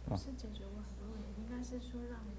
不是解决我很多问题，应该是说让我。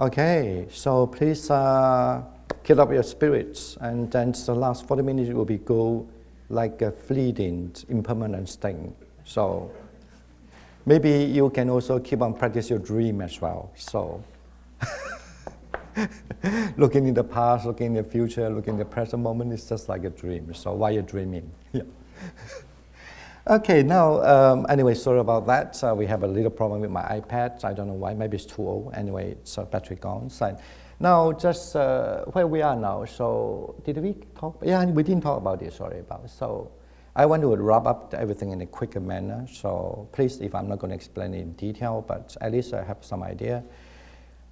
Okay, so please keep up your spirits, and then the last 40 minutes will be go like a fleeting, impermanent thing. So maybe you can also keep on practice your dream as well. So looking in the past, looking in the future, looking in the present moment is just like a dream. So why you're dreaming? Yeah. Okay, now, anyway, sorry about that. We have a little problem with my iPad. I don't know why, maybe it's too old. Anyway, so battery gone. So now, just where we are now. So did we talk? Yeah, we didn't talk about this, sorry about it. So I want to wrap up everything in a quicker manner. So please, if I'm not going to explain it in detail, but at least I have some idea.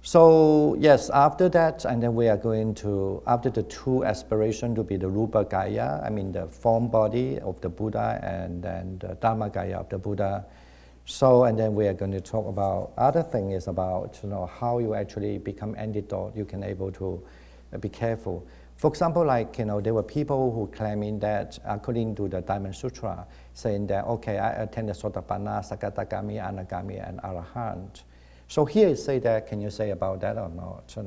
So yes, after that, and then we are going to, after the two aspirations to be the Rupa Gaya, I mean the form body of the Buddha, and then the Dharma Gaya of the Buddha. So, and then we are going to talk about, other thing is about, how you actually become antidote, you can able to be careful. For example, like, there were people who claiming that, according to the Diamond Sutra, saying that, okay, I attend the Sotapanna, Sakadagami, Anagami, and Arahant. So here it say that, can you say about that or not?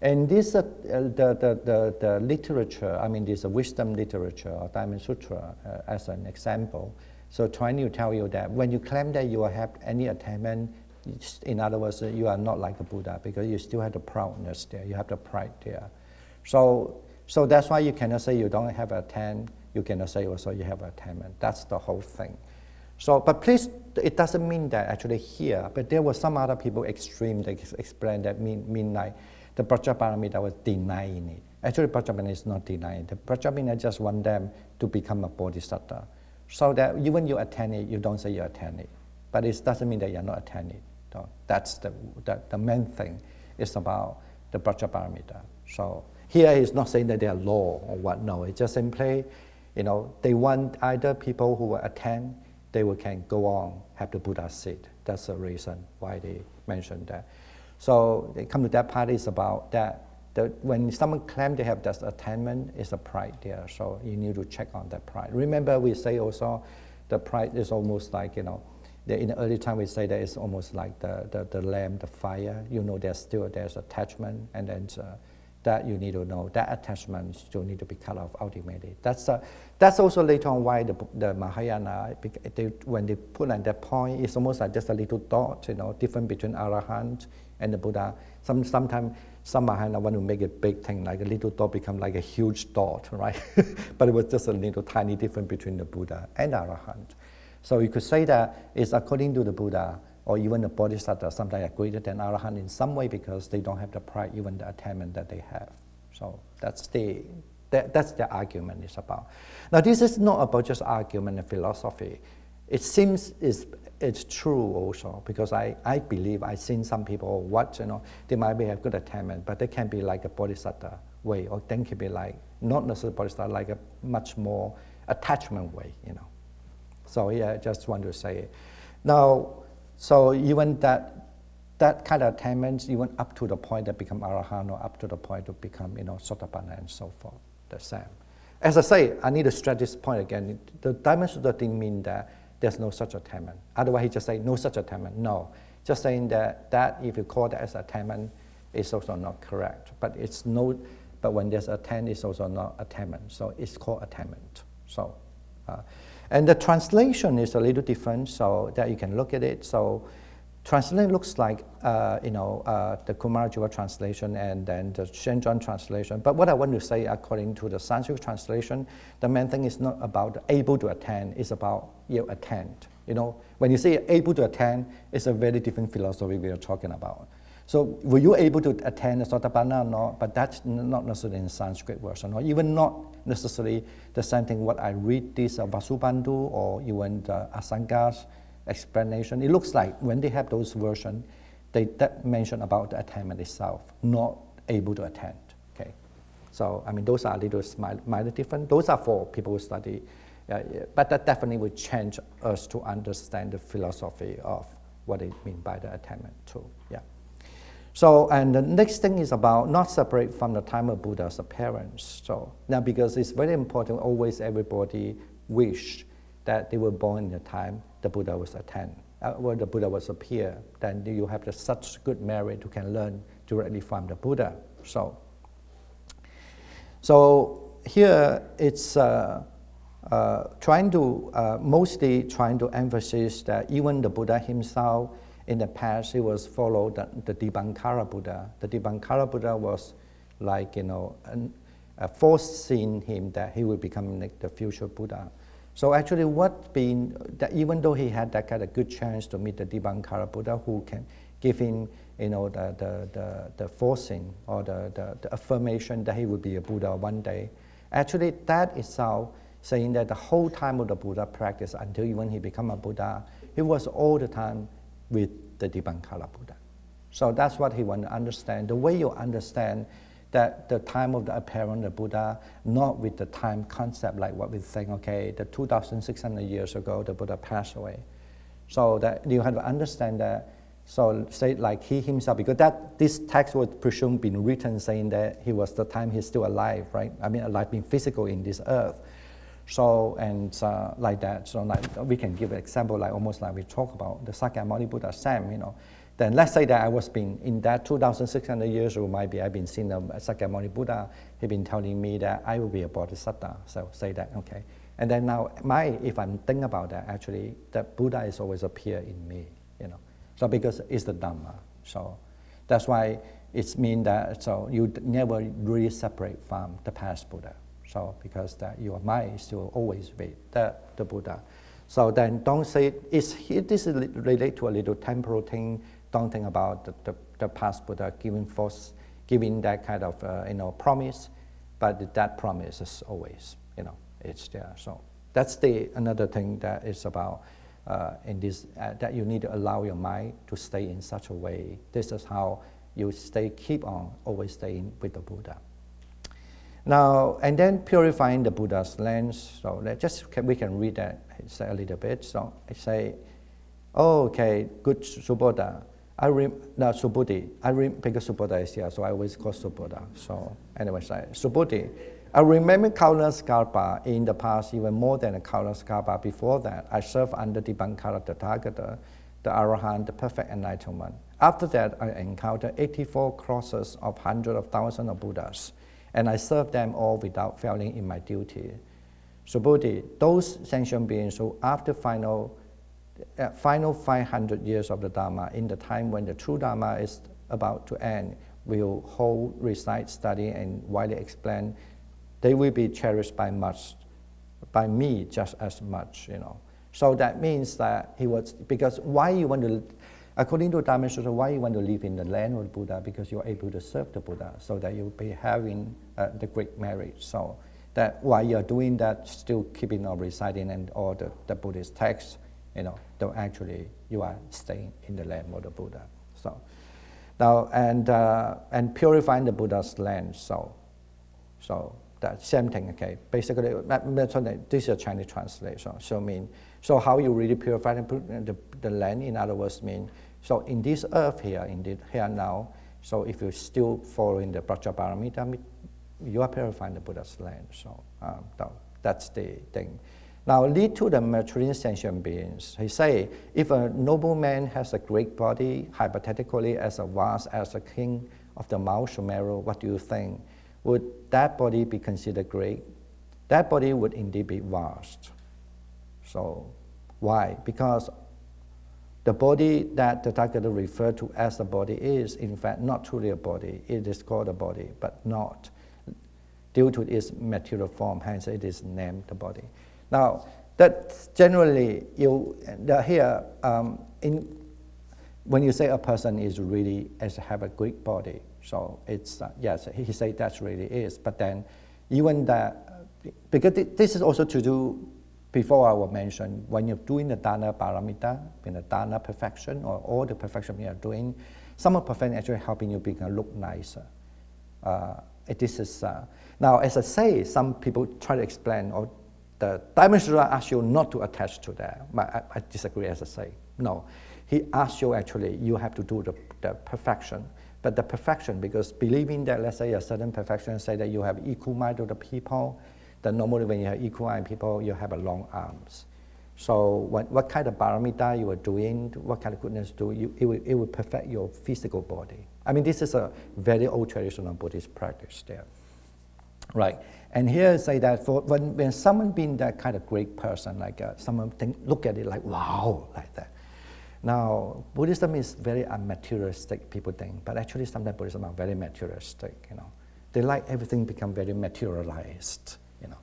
And this, the literature, I mean this wisdom literature, or Diamond Sutra, as an example, so trying to tell you that when you claim that you have any attainment, in other words, you are not like a Buddha, because you still have the proudness there, you have the pride there. So that's why you cannot say you don't have attainment, you cannot say also you have attainment. That's the whole thing. So, but please, it doesn't mean that actually here, but there were some other people extreme that explain that mean like the Prajaparamita was denying it. Actually, Prajaparamita is not denying it. The Prajaparamita just want them to become a bodhisattva. So that even you attain it, you don't say you attain it. But it doesn't mean that you're not attaining it. So that's the main thing. It's about the Prajaparamita. So here he's not saying that they are law or what, no. It's just simply, they want either people who will attain, they can go on, have the Buddha seat. That's the reason why they mentioned that. So they come to that part is about that when someone claims they have that attainment, it's a pride there. So you need to check on that pride. Remember we say also the pride is almost like, in the early time we say that it's almost like the lamp, the fire. There's attachment, and then that you need to know that attachment still need to be cut off ultimately. That's also later on why the Mahayana, when they put on that point, it's almost like just a little dot, different between Arahant and the Buddha. Sometimes some Mahayana want to make a big thing, like a little dot become like a huge dot, right? But it was just a little tiny difference between the Buddha and Arahant. So you could say that it's according to the Buddha, or even the Bodhisattva, sometimes are greater than Arahant in some way because they don't have the pride, even the attainment that they have. So that's the argument is about. Now this is not about just argument and philosophy. It seems it's true also, because I believe I've seen some people they might have good attainment, but they can be like a Bodhisattva way, or they can be like, not necessarily Bodhisattva, like a much more attachment way, So yeah, I just want to say it. Now, so even that kind of attainment, even up to the point that become Arahant, or up to the point to become, Sotapanna and so forth, the same. As I say, I need to stress this point again. The Diamond Sutra didn't mean that there's no such attainment. Otherwise, he just say no such attainment. No, just saying that if you call that as attainment, it's also not correct. But but when there's attainment, it's also not attainment. So it's called attainment. So. And the translation is a little different, so that you can look at it. So translation looks like, the Kumarajiva translation and then the Shenzhen translation. But what I want to say, according to the Sanskrit translation, the main thing is not about able to attend, it's about you attend. When you say able to attend, it's a very different philosophy we are talking about. So were you able to attend the Sotapanna or not? But that's not necessarily in Sanskrit version, or even not necessarily the same thing what I read this Vasubandhu or even the Asanga's explanation. It looks like when they have those versions, that mention about the attainment itself, not able to attend. Okay, so I mean those are a little minor different. Those are for people who study, but that definitely will change us to understand the philosophy of what it means by the attainment too. Yeah. So, and the next thing is about not separate from the time of Buddha's appearance. So now, because it's very important, always everybody wish that they were born in the time the Buddha was attained. where the Buddha was appear, then you have such good merit you can learn directly from the Buddha. So here it's mostly trying to emphasize that even the Buddha himself in the past, he was followed the Dibankara Buddha. The Dibankara Buddha was like, foreseeing him that he would become like the future Buddha. So actually even though he had that kind of good chance to meet the Dibankara Buddha who can give him, the forcing or the affirmation that he would be a Buddha one day, actually that itself saying that the whole time of the Buddha practice until even he became a Buddha, he was all the time with the Dibankara Buddha. So that's what he want to understand. The way you understand that the time of the apparent the Buddha, not with the time concept like what we think, okay, the 2,600 years ago the Buddha passed away. So that you have to understand that, so say like he himself, because this text would presume been written saying that he was the time he's still alive, right? I mean alive being physical in this earth. So, and like that, so like we can give an example like almost like we talk about the Sakyamuni Buddha Sam, Then let's say that I was been in that 2,600 years ago, maybe I've been seeing a Sakyamuni Buddha, he's been telling me that I will be a Bodhisattva, so say that, okay. And then now, if I'm thinking about that, actually, the Buddha is always appear in me, So because it's the Dhamma, so that's why it's mean that, so you never really separate from the past Buddha. So because that your mind is still always with the Buddha. So then don't say, this is related to a little temporal thing. Don't think about the past Buddha giving that kind of promise, but that promise is always, it's there. So that's another thing that is about in this, that you need to allow your mind to stay in such a way. This is how you keep on always staying with the Buddha. Now, and then purifying the Buddha's lens. So we can read that a little bit. So I say, okay, good Subodha. Subhuti. Because Subodha is here, so I always call Subodha. So anyway, Subhuti. I remember countless kalpa in the past, even more than a countless kalpa before that. I served under Dibankara Tathagata, the Arahant, the perfect enlightenment. After that, I encountered 84 crosses of hundreds of thousands of Buddhas, and I served them all without failing in my duty. Subhuti, those sentient beings who after final 500 years of the Dhamma, in the time when the true Dhamma is about to end, will hold, recite, study, and widely explain, they will be cherished by me just as much, So that means that because why you want to, according to Dhamma Sutra, why you want to live in the land of the Buddha? Because you're able to serve the Buddha, so that you'll be having the great merit. So that while you're doing that, still keeping on reciting and all the Buddhist texts, though actually you are staying in the land of the Buddha. So now and purifying the Buddha's land. So that same thing. Okay, basically this is a Chinese translation. So how you really purify the land? In other words, so in this earth here, here now. So if you're still following the Prajaparamita, you are purifying the Buddha's land. So that's the thing. Now, lead to the maturing sentient beings. He say, if a nobleman has a great body, hypothetically as vast as the king of the Mount Sumeru, what do you think? Would that body be considered great? That body would indeed be vast. So, why? Because the body that the Tathagata referred to as a body is, in fact, not truly a body. It is called a body, but not due to its material form. Hence, it is named the body. Now, that generally, when you say a person is really have a great body, so it's, yes, he said that really is, but then even that, because this is also to do, before I will mention, when you're doing the dana paramita, in the dana perfection, or all the perfection you are doing, some of perfection actually helping you look nicer. This is, now, as I say, some people try to explain, or the Dhamma Sutra asks you not to attach to that. But I disagree, as I say. No, he asks you actually, you have to do the perfection. But the perfection, because believing that, let's say a certain perfection, say that you have equal mind to the people, that normally when you have equal mind people, you have long arms. So what kind of paramita you are doing, what kind of goodness do you, it will perfect your physical body. I mean, this is a very old traditional Buddhist practice there. Right, and here say that for when someone being that kind of great person, like someone look at it like, wow, like that. Now, Buddhism is very unmaterialistic, people think, but actually sometimes Buddhism are very materialistic, you know. They like everything become very materialized, you know.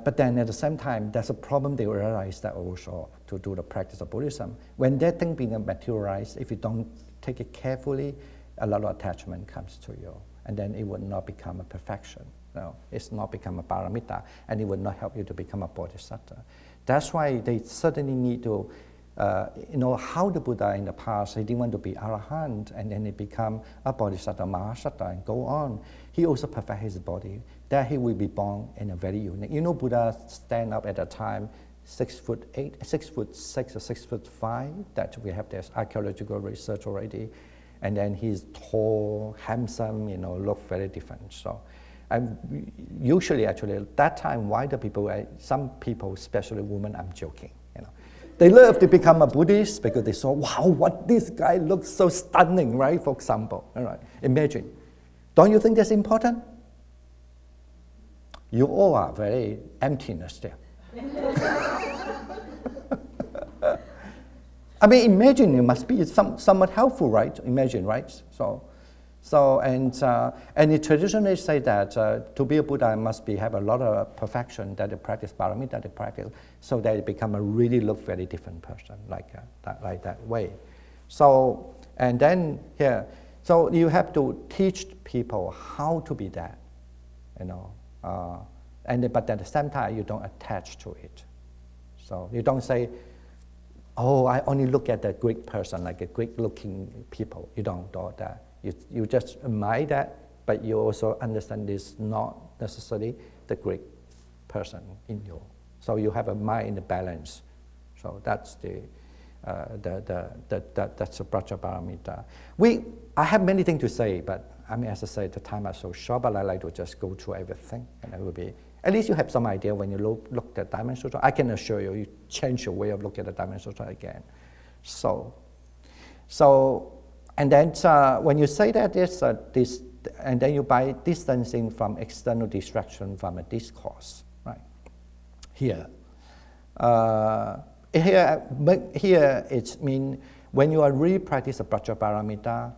But then at the same time, there's a problem they realize that also to do the practice of Buddhism. When that thing being materialized, if you don't take it carefully, a lot of attachment comes to you. And then it would not become a perfection. No, it's not become a paramita, and it would not help you to become a bodhisattva. That's why they certainly need to, how the Buddha in the past, he didn't want to be arahant, and then he become a bodhisattva, mahasattva, and go on. He also perfect his body. That he will be born in a very unique. You know, Buddha stand up at a time 6'8", 6'6" or 6'5". That we have this archaeological research already. And then he's tall, handsome, you know, look very different. So, and usually actually at that time, why the people, some people, especially women, I'm joking, you know, they love to become a Buddhist because they saw, wow, what this guy looks so stunning, right? For example, all right, imagine. Don't you think that's important? You all are very emptiness there. I mean, imagine it must be somewhat helpful, right? Imagine, right? And the traditionally say that to be a Buddha must have a lot of perfection that they practice paramita, that they practice, so that they become a really look very different person, like that way. So, and then here, so you have to teach people how to be that, you know, but at the same time you don't attach to it. So you don't say, oh, I only look at the Greek person, like a Greek-looking people. You don't do that. You just admire that, but you also understand this not necessarily the Greek person in you. So you have a mind in the balance. So that's that's the Prajaparamita. I have many things to say, but I mean, as I said, the time is so short. But I like to just go through everything, and it will be. At least you have some idea when you look at Diamond Sutra. I can assure you, you change your way of looking at the Diamond Sutra again. So, and then when you say that this, and then you by distancing from external distraction from a discourse, right? Here it means when you are really practice the Prajaparamita,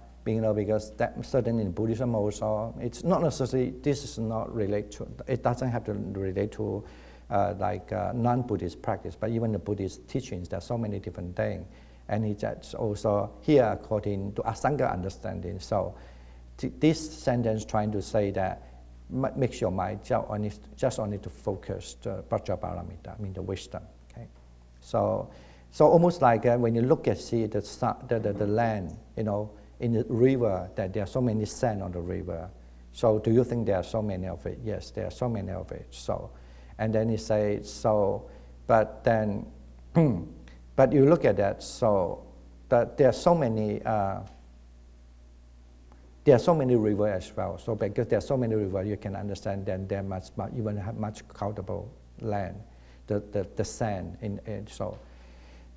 because that certainly in Buddhism also, it's not necessarily, this is not related to, it doesn't have to relate to non-Buddhist practice, but even the Buddhist teachings, there are so many different things. And it's also here according to Asanga understanding. So this sentence trying to say that makes your mind just only to focus the Prajaparamita, I mean the wisdom. Okay, so almost like when you look at the land, you know, in the river, that there are so many sand on the river. So do you think there are so many of it? Yes, there are so many of it. So, and then he says, so, but then, but you look at that, so that there are so many rivers as well. So because there are so many rivers, you can understand then there must even have much countable land, the sand in it. So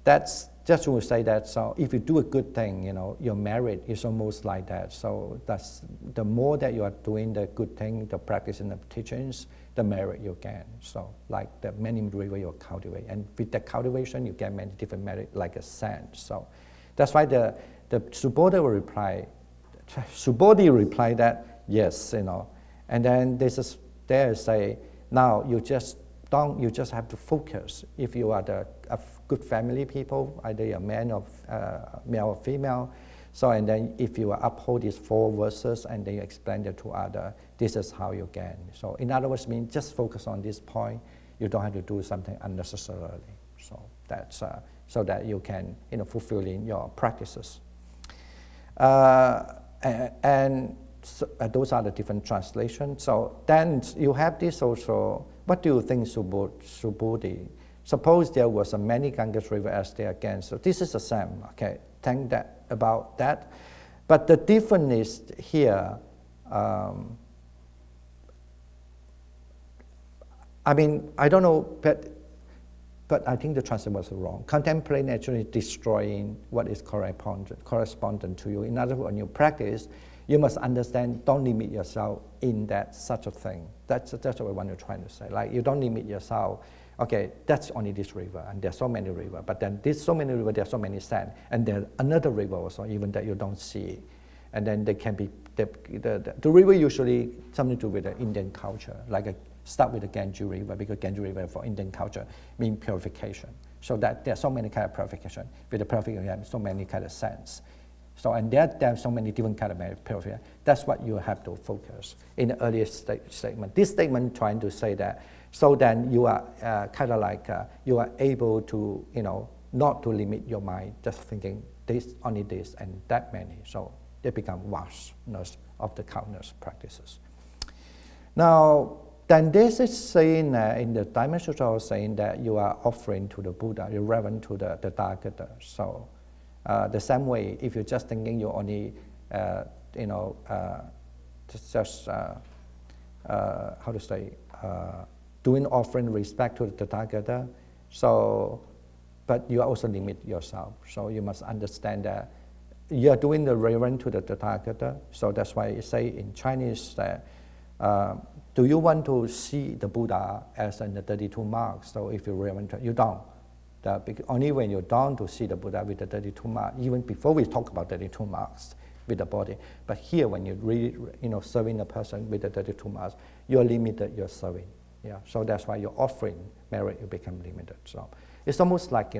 that's just to say that. So if you do a good thing, you know, your merit is almost like that. So that's the more that you are doing the good thing, the practice and the teachings, the merit you gain. So like the many river you cultivate, and with the cultivation you get many different merit like a sand. So that's why the Subodhi replied that yes, you know, and then there say now you just have to focus. If you are a good family people, either you're a man or male or female. So and then if you uphold these 4 verses and then you explain it to others, this is how you gain. So in other words, mean just focus on this point. You don't have to do something unnecessarily. So that's so that you can fulfill in your practices. And so, those are the different translations. So then you have this also. What do you think, Subodhi? Suppose there was a many Ganges river as there again. So this is the same. Okay, think that about that. But the difference is here. I mean, I don't know, but but I think the translation was wrong. Contemplating actually destroying what is correspondent to you. In other words, when you practice, you must understand, don't limit yourself in that such a thing. That's what I want to try to say. Like, you don't limit yourself. Okay, that's only this river, and there's so many rivers. But then there's so many rivers, there's so many sand, and there's another river also, even that you don't see. And then they can be the river usually something to do with the Indian culture. Like start with the Ganges River, because Ganges River for Indian culture means purification. So that there are so many kind of purification. With the purification, you have so many kind of sands. So, and there are so many different kind of purification. That's what you have to focus in the earliest statement. This statement trying to say that, so then you are kind of like, you are able to, not to limit your mind, just thinking this, only this, and that many. So they become vastness of the countless practices. Now, then this is saying in the Diamond Sutra, saying that you are offering to the Buddha, you're reverent to the Tathagata. So the same way, if you're just thinking you're only, how to say, doing offering respect to the Tathagata, so, but you also limit yourself. So you must understand that you are doing the reverence to the Tathagata. So that's why you say in Chinese that, do you want to see the Buddha as in the 32 marks? So if you reverence, you don't. Only when you're down to see the Buddha with the 32 marks, even before we talk about 32 marks with the body. But here, when you really, serving a person with the 32 marks, you're limited your serving. Yeah. So that's why your offering merit you become limited. So it's almost like,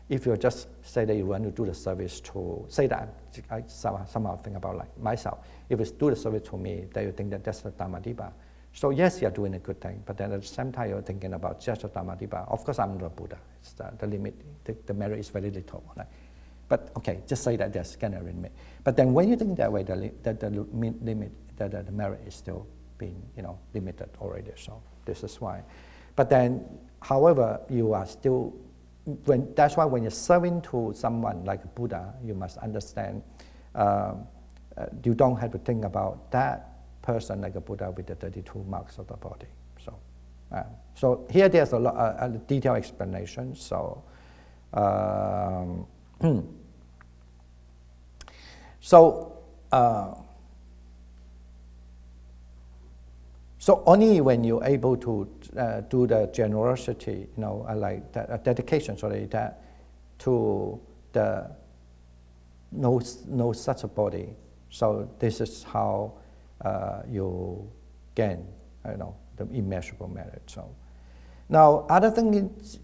if you just say that you want to do the service to, say that I somehow think about like myself. If it's do the service to me, then you think that that's the Dhammadipa. So yes, you're doing a good thing, but then at the same time you're thinking about just the Dhammadipa. Of course, I'm not a Buddha. It's the limit, the merit is very little. Right? But okay, just say that there's kind of limit. But then when you think that way, the merit is still being, limited already. So this is why. But then, however, you are still, that's why when you're serving to someone like a Buddha, you must understand, you don't have to think about that person like a Buddha with the 32 marks of the body. So here there's a lot of detailed explanation. So so only when you're able to do the generosity, like that, dedication, that to the no such a body. So this is how you gain, the immeasurable merit. So now, other thing is,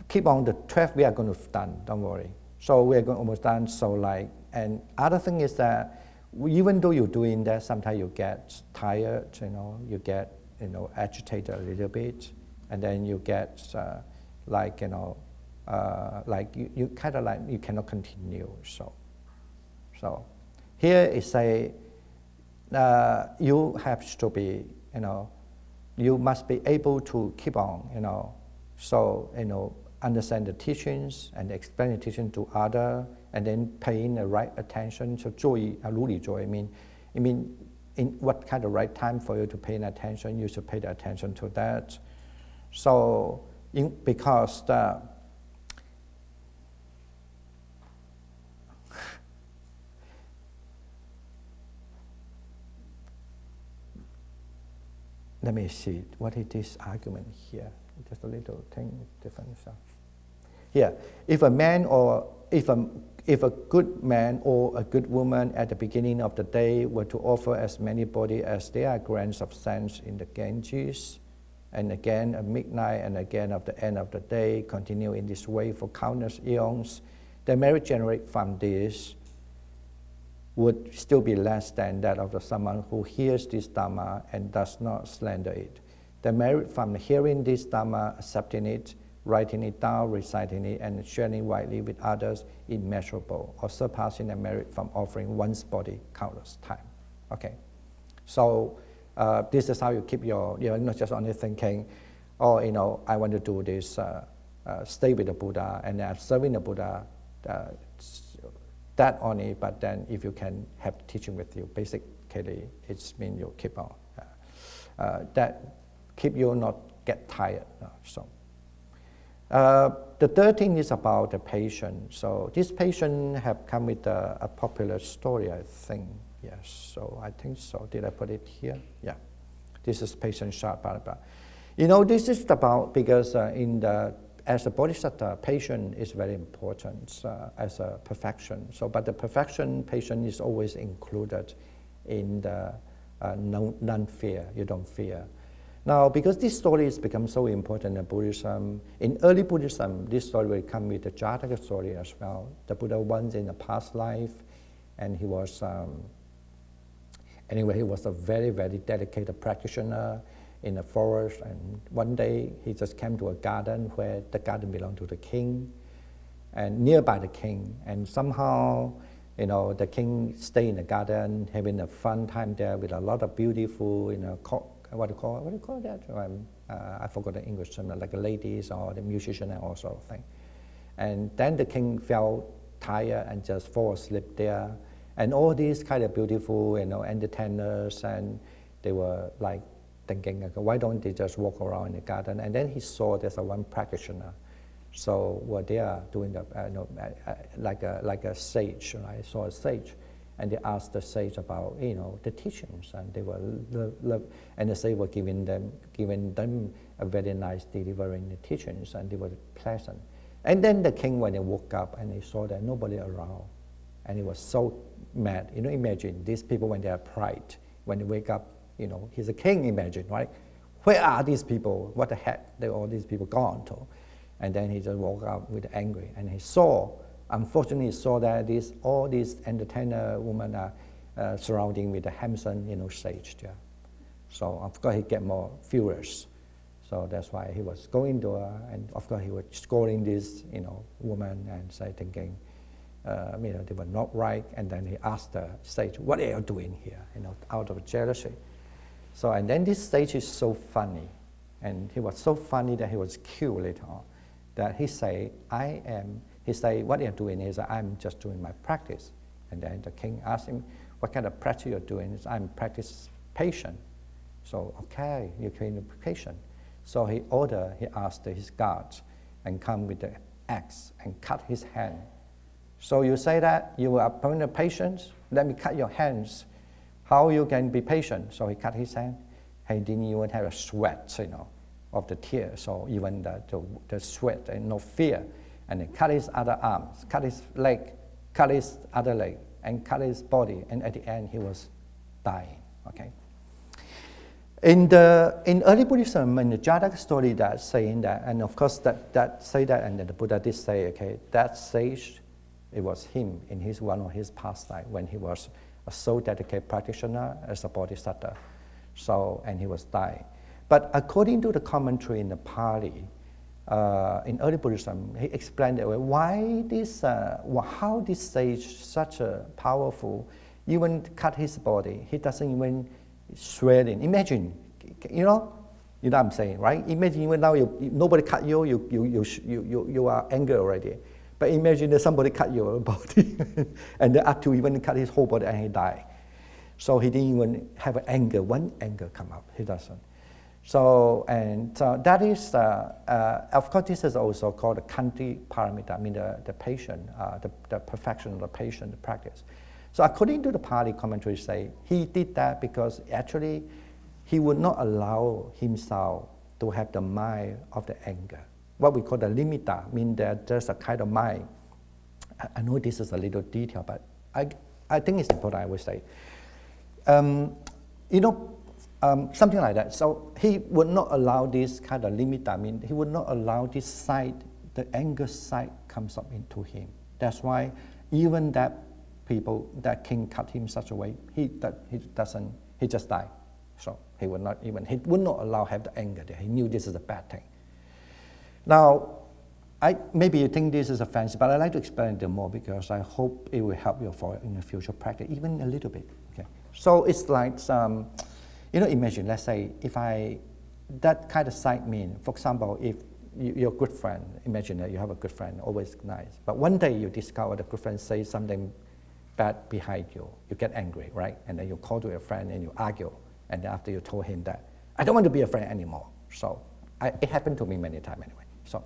keep on the 12 we are going to done. Don't worry. So we are going almost done. So like, and other thing is that even though you're doing that, sometimes you get tired. You get agitated a little bit, and then you get like like you kind of like you cannot continue. So here is a you have to be, you must be able to keep on, so, understand the teachings and explain the teaching to others, and then paying the right attention. So, 注意, 如理作, I mean, in what kind of right time for you to pay attention, you should pay the attention to that. So, because let me see, what is this argument here? Just a little thing, different stuff. Here, if a man or if a good man or a good woman at the beginning of the day were to offer as many bodies as there are grains of sand in the Ganges, and again at midnight and again at the end of the day, continue in this way for countless eons, the merit generated from this would still be less than that of someone who hears this Dhamma and does not slander it. The merit from hearing this Dhamma, accepting it, writing it down, reciting it, and sharing widely with others, immeasurable, or surpassing the merit from offering one's body countless times. Okay, so this is how you keep your, not just only thinking, oh, I want to do this, stay with the Buddha, and I'm serving the Buddha, that only, but then if you can have teaching with you, basically it means you keep on. That keep you not get tired. So The third thing is about the patient. So this patient have come with a popular story, I think. Yes, so I think so. Did I put it here? Yeah. This is patient chart, blah, blah. You know, this is about, because as a bodhisattva, patient is very important as a perfection. So, but the perfection patient is always included in the non-fear. You don't fear. Now, because this story has become so important in Buddhism, in early Buddhism, this story will come with the Jataka story as well. The Buddha once in a past life, and he was, anyway, he was a very, very dedicated practitioner in the forest, and one day he just came to a garden where the garden belonged to the king, and nearby the king, and somehow, you know, the king stayed in the garden, having a fun time there with a lot of beautiful, you know, what do you call that? I forgot the English term, like the ladies or the musician and all sort of thing. And then the king felt tired and just fall asleep there. And all these kind of beautiful, you know, entertainers, and they were like thinking, okay, why don't they just walk around in the garden? And then he saw there's one practitioner. So were there doing the, like a sage, right? Saw a sage. And they asked the sage about, you know, the teachings, and they were and the sage were giving them a very nice delivering the teachings, and they were pleasant. And then the king, when he woke up and he saw that nobody around, and he was so mad. You know, imagine these people when they are pride, when they wake up, you know, he's a king. Imagine, right? Where are these people? What the heck? All these people gone to? And then he just woke up with angry, and he saw. Unfortunately, he saw that all these entertainer women are surrounding with the handsome, you know, sage there. So of course he get more furious. So that's why he was going to her, and of course he was scolding this, you know, woman and thinking, you know, they were not right. And then he asked the sage, "What are you doing here?" You know, out of jealousy. So and then this sage is so funny, and he was so funny that he was killed later on. That he say, He said, "What you're doing is I'm just doing my practice." And then the king asked him, "What kind of practice you're doing?" He said, "I'm practice patient." So, okay, you're training patient. So he asked his guards and come with the axe and cut his hand. So you say that you are a patient, let me cut your hands. How you can be patient? So he cut his hand. He didn't even have a sweat, you know, of the tears. So even the sweat and no fear. And he cut his other arms, cut his leg, cut his other leg, and cut his body. And at the end, he was dying. Okay. In early Buddhism, in the Jataka story, that's saying that, and of course that say that, and then the Buddha did say, okay, that sage, it was him in one of his pastime when he was a so dedicated practitioner as a bodhisattva. So, and he was dying. But according to the commentary in the Pali, in early Buddhism, he explained that why this, how this sage, such a powerful, even cut his body, he doesn't even shredding. Imagine, you know what I'm saying, right? Imagine even now nobody cut you, you are angry already. But imagine that somebody cut your body, and then up to even cut his whole body and he died. So he didn't even have one anger come up. He doesn't. So, and that is, of course, this is also called the kanti paramita, I mean the patient, the perfection of the patient, the practice. So according to the Pali commentary say, he did that because actually he would not allow himself to have the mind of the anger. What we call the limita, mean that there's a kind of mind. I know this is a little detail, but I think it's important, I would say. You know, something like that. So he would not allow this kind of limit. I mean, he would not allow this side, the anger side comes up into him. That's why even that king cut him such a way, he just died. So he would not allow have the anger there. He knew this is a bad thing. Now, maybe you think this is a fancy, but I like to explain it more because I hope it will help you in the future practice, even a little bit. Okay. So it's like you know, imagine, let's say, that kind of side mean, for example, if your good friend, imagine that you have a good friend, always nice, but one day you discover the good friend says something bad behind you, you get angry, right? And then you call to your friend and you argue, and then after you told him that, I don't want to be a friend anymore. So it happened to me many times anyway. So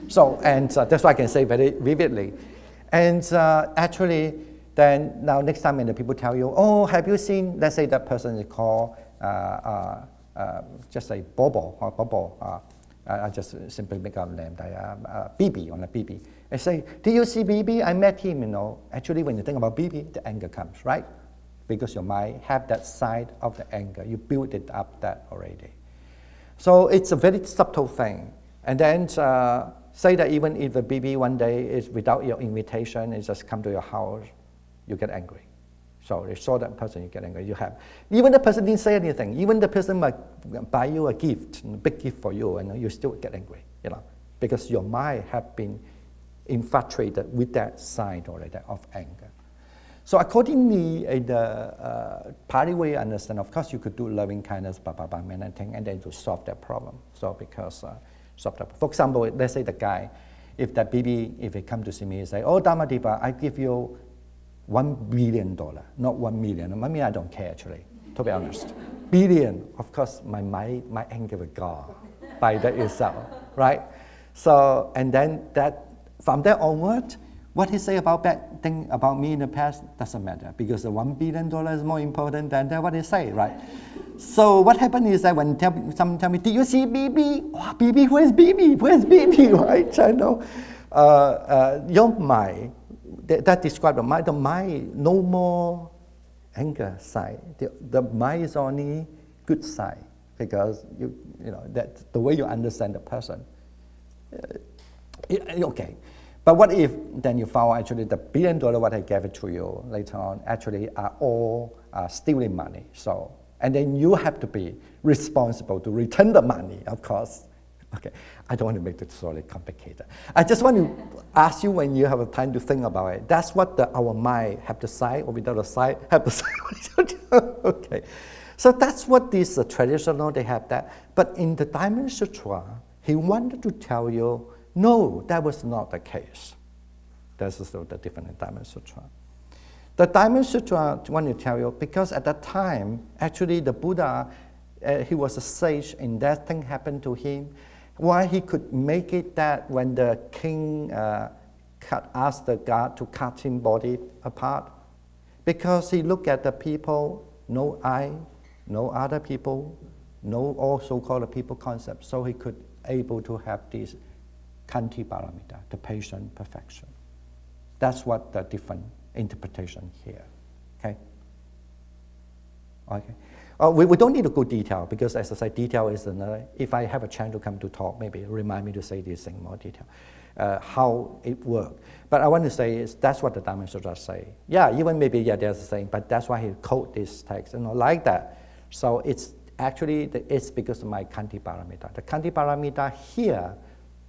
So, and that's why I can say very vividly. And actually, then now next time when the people tell you, oh, have you seen, let's say that person is called, just say Bobo or Bobo, I just simply make up a name, like BB on a BB. I say, do you see BB? I met him, you know. Actually, when you think about BB, the anger comes, right? Because your mind have that side of the anger. You build it up that already. So it's a very subtle thing. And then say that even if the BB one day is without your invitation, it just come to your house, you get angry. So you saw that person, you get angry. You have, even the person didn't say anything. Even the person might buy you a gift, a big gift for you, and you still get angry, you know, because your mind have been infatuated with that side already of anger. So accordingly, the Pali way I understand, of course, you could do loving kindness, many things, and then to solve that problem. So because solve that. For example, let's say the guy, if that BB, if he come to see me, he say, oh, Dhammadipa, I give you $1 billion, not 1 million. I mean, I don't care actually, to be honest. Billion, of course, my anger will go by that itself, right? So, and then that, from there onward, what he say about bad thing about me in the past doesn't matter, because the $1 billion is more important than what he say, right? So what happened is that when someone tell me, did you see BB? Oh, BB, where's BB? Where's BB, right? I know. Your mind, that describes the mind, no more anger side. The mind is only good side, because you know that's the way you understand the person. Okay, but what if then you found actually the $1 billion what I gave it to you later on actually are all stealing money? So, and then you have to be responsible to return the money, of course. Okay, I don't want to make the story complicated. I just want to ask you when you have a time to think about it. That's what our mind have to say, or without a side, have to say. Okay, so that's what this traditional, they have that. But in the Diamond Sutra, he wanted to tell you, no, that was not the case. That's also the difference in Diamond Sutra. The Diamond Sutra, I want to tell you, because at that time, actually the Buddha, he was a sage, and that thing happened to him. Why he could make it that when the king asked the guard to cut his body apart? Because he looked at the people, no I, no other people, no all so-called people concepts. So he could able to have this Kanti Paramita, the patient perfection. That's what the different interpretation here. Okay? Okay. We don't need to go detail, because as I said, detail is another. If I have a chance to come to talk, maybe remind me to say this thing more detail, how it works. But I want to say is that's what the Diamond Sutra say. Yeah, even maybe there's a saying, but that's why he quote this text, like that. So it's actually it's because of my Kanti Paramita. The Kanti Paramita here,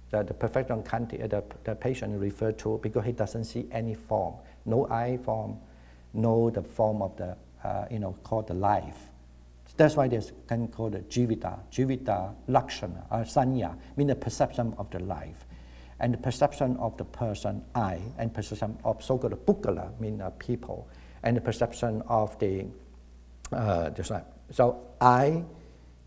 the perfection Kanti, the patient referred to, because he doesn't see any form, no I form, no the form of the called the life. That's why there's can call the jivita lakshana, or sanya, mean the perception of the life, and the perception of the person I, and perception of so-called bukkala, mean people, and the perception of the so I,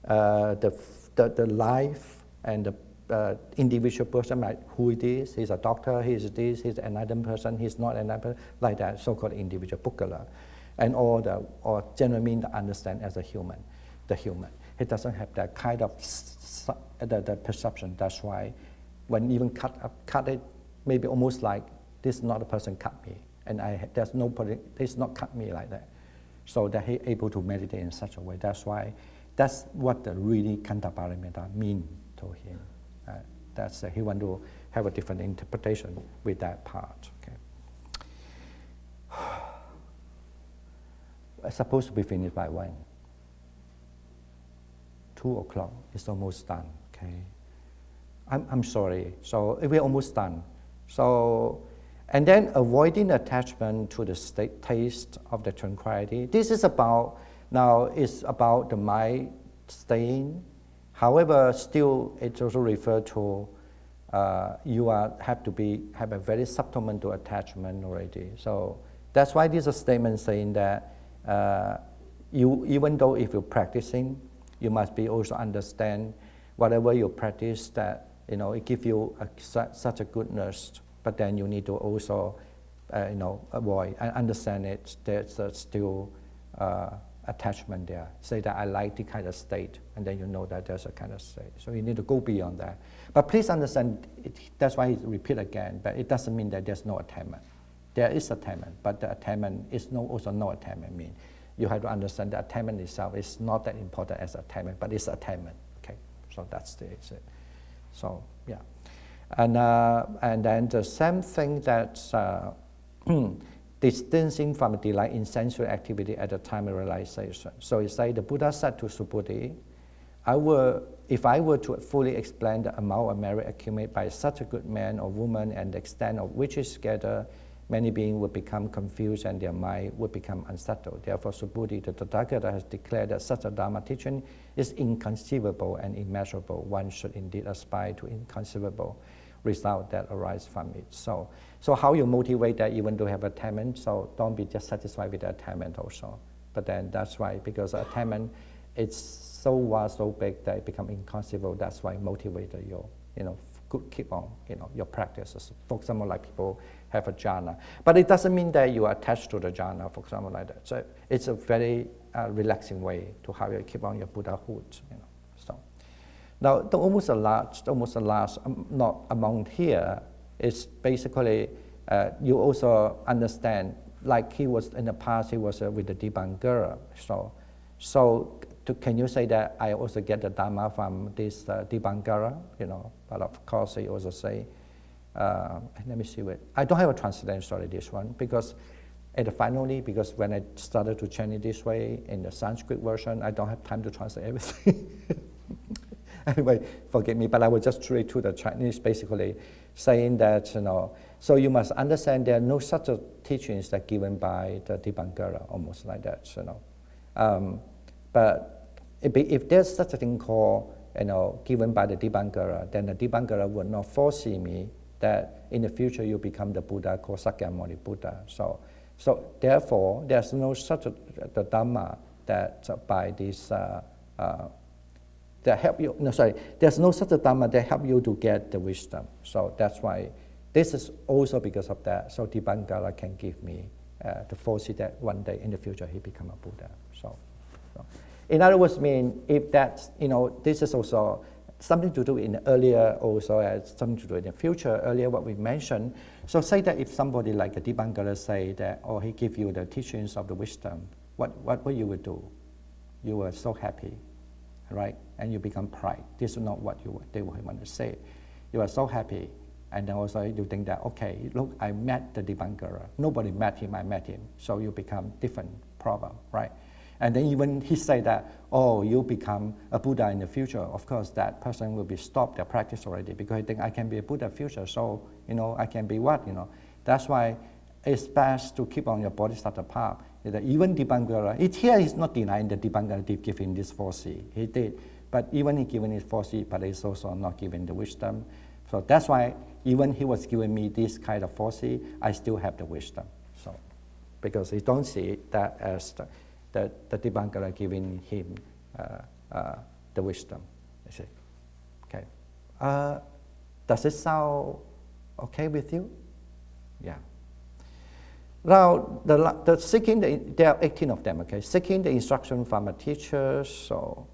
the life, and the individual person, like who it is, he's a doctor, he's this, he's another person, he's not another, like that, so-called individual bukkala. And or generally mean to understand as a human, the human. He doesn't have that kind of the perception. That's why when even cut it, maybe almost like this is not a person cut me, and there's nobody, this not cut me like that. So that he able to meditate in such a way. That's why, that's what the really Kanta Paramita mean to him. That's he want to have a different interpretation with that part. Okay. I'm supposed to be finished by 1. 2 o'clock, it's almost done, okay? I'm sorry, so we're almost done. So, and then avoiding attachment to the taste of the tranquility. This is about, now it's about the mind staying. However, still it's also referred to, you have to have a very subtle mental attachment already. So that's why there's a statement saying that you, even though if you're practicing, you must be also understand whatever you practice, that it gives you such a goodness, but then you need to also, avoid and understand it. There's still attachment there. Say that I like the kind of state, and then you know that there's a kind of state. So you need to go beyond that. But please understand, that's why he repeat again, but it doesn't mean that there's no attainment. There is attainment, but the attainment is also no attainment. Mean you have to understand the attainment itself is not that important as attainment, but it's attainment. Okay, so that's the exit. So yeah, and then the same thing that distancing from delight in sensual activity at the time of realization. So it's like the Buddha said to Subhuti, if I were to fully explain the amount of merit accumulated by such a good man or woman and the extent of which is scattered, many beings would become confused and their mind would become unsettled. Therefore, Subhuti, the Tathagata, has declared that such a Dharma teaching is inconceivable and immeasurable. One should indeed aspire to inconceivable results that arise from it. So how you motivate that even to have attainment? So don't be just satisfied with the attainment also. But then that's why, because attainment it's so vast, so big that it becomes inconceivable. That's why motivate you, keep on, your practices. For example, like people have a jhana. But it doesn't mean that you are attached to the jhana, for example, like that. So it's a very relaxing way to how you keep on your Buddhahood, So now, almost the last, not among here, is basically you also understand, like he was in the past, he was with the Dibangara. Can you say that I also get the Dharma from this Dibangara? But of course, he also say, let me see what, I don't have a translation, sorry, this one, because finally, because when I started to chant it this way in the Sanskrit version, I don't have time to translate everything. Anyway, forgive me, but I will just read to the Chinese, basically saying that, so you must understand there are no such teachings that given by the Dibangara, almost like that, but if there's such a thing called, given by the Dibangara, then the Dibangara would not foresee me that in the future you become the Buddha called Sakyamuni Buddha. So therefore, there's no such the Dhamma that by this that help you. No, sorry. There's no such a Dhamma that help you to get the wisdom. So that's why this is also because of that. So Dibangara can give me to foresee that one day in the future he become a Buddha. So. In other words, if that's, this is also something to do in earlier, also as something to do in the future, earlier what we mentioned. So say that if somebody like a Dibangara say that, or he give you the teachings of the wisdom, what you would do? You were so happy, right? And you become pride. This is not what they would want to say. You are so happy, and then also you think that, okay, look, I met the Dibangara. Nobody met him, I met him. So you become different problem, right? And then even he say that, oh, you become a Buddha in the future. Of course, that person will be stopped their practice already because he think I can be a Buddha future. So, I can be what, That's why it's best to keep on your bodhisattva path. Even Dibangara, he's not denying that Dibangara did give him this 4C. He did. But even he given his 4C, but he's also not given the wisdom. So that's why even he was giving me this kind of 4C, I still have the wisdom. So, because he don't see that as the Dibangara giving him the wisdom. You see, okay. Does it sound okay with you? Yeah. Now, the seeking there are 18 of them. Okay, seeking the instruction from a teacher. So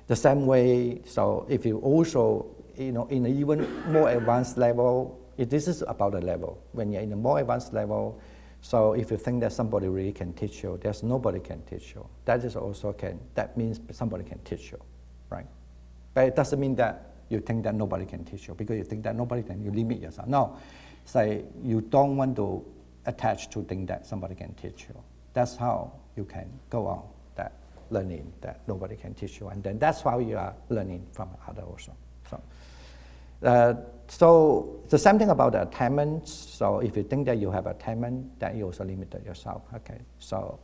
the same way. So if you also, in an even more advanced level, this is about the level. When you're in a more advanced level. So if you think that somebody really can teach you, there's nobody can teach you. That means somebody can teach you, right? But it doesn't mean that you think that nobody can teach you because you think that nobody can, you limit yourself. No, say you don't want to attach to think that somebody can teach you. That's how you can go on that learning that nobody can teach you. And then that's how you are learning from others also. So the same thing about the attainment. So if you think that you have attainment, then you also limit yourself. Okay. So,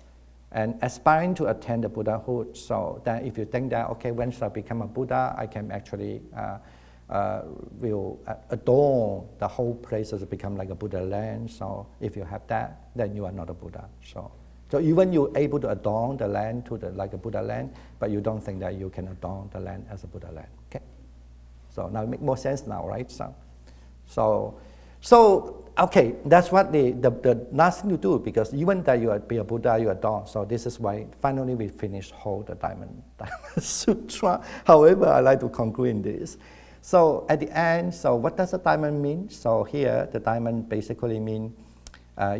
and aspiring to attain the Buddhahood. So then if you think that, okay, once I become a Buddha, I can actually will adorn the whole place to become like a Buddha land. So if you have that, then you are not a Buddha. So even you're able to adorn the land to like a Buddha land, but you don't think that you can adorn the land as a Buddha land. Okay. So now it makes more sense now, right? So okay, that's what the last thing to do, because even that you are be a Buddha, you are Dawn. So this is why finally we finish whole the Diamond Sutra. However, I like to conclude in this. So at the end, so what does a diamond mean? So here, the diamond basically means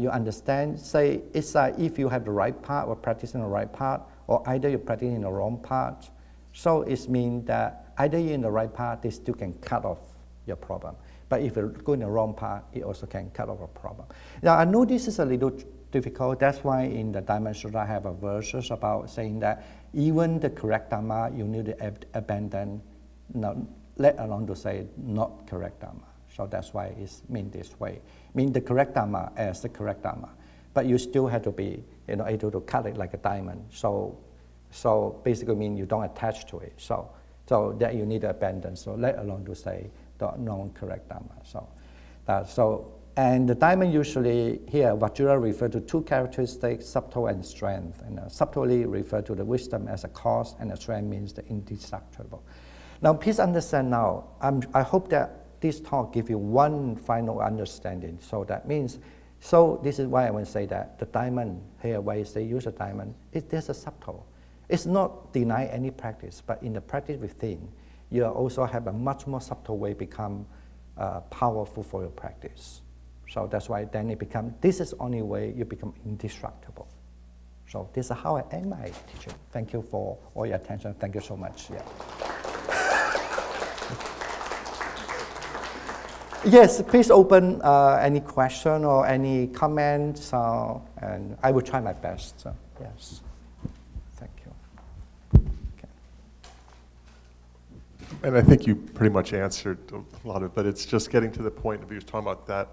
you understand, say, it's if you have the right path or practicing the right path, or either you're practicing the wrong path. So it means that either you're in the right path, they still can cut off your problem. But if you go in the wrong path, it also can cut off a problem. Now, I know this is a little difficult. That's why in the Diamond Sutra, I have a verses about saying that even the correct Dhamma, you need to abandon, let alone to say not correct Dhamma. So that's why it's mean this way. Mean the correct Dhamma as the correct Dhamma. But you still have to be able to cut it like a diamond. So basically mean you don't attach to it. So that you need to abandon. So let alone to say the non-correct Dhamma. And the diamond usually here, Vajra refer to two characteristics, subtle and strength. And subtly refer to the wisdom as a cause, and the strength means the indestructible. Now, please understand now, I hope that this talk gives you one final understanding. So that means, so this is why I want to say that the diamond here, why you say use a diamond, there's a subtle. It's not deny any practice, but in the practice within, you also have a much more subtle way become powerful for your practice. So that's why then it becomes, this is the only way you become indestructible. So this is how I end my teaching. Thank you for all your attention. Thank you so much. Yeah. Yes, please open any question or any comments, and I will try my best. So, yes. Thank you. Okay. And I think you pretty much answered a lot of it, but it's just getting to the point of you was talking about that,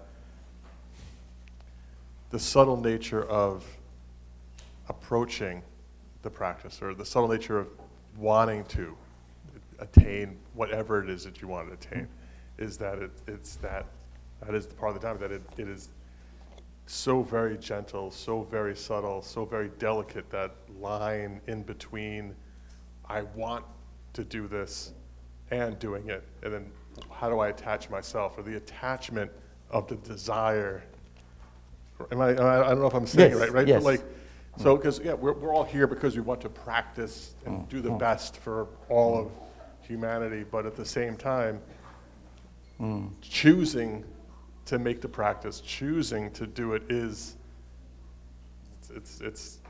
the subtle nature of approaching the practice, or the subtle nature of wanting to attain whatever it is that you want to attain, is that that is the part of the time that it is so very gentle, so very subtle, so very delicate, that line in between I want to do this and doing it, and then how do I attach myself, or the attachment of the desire. I don't know if I'm saying it right? Yes. But so, because we're all here because we want to practice and do the best for all of humanity, but at the same time, choosing to make the practice, choosing to do it is, it's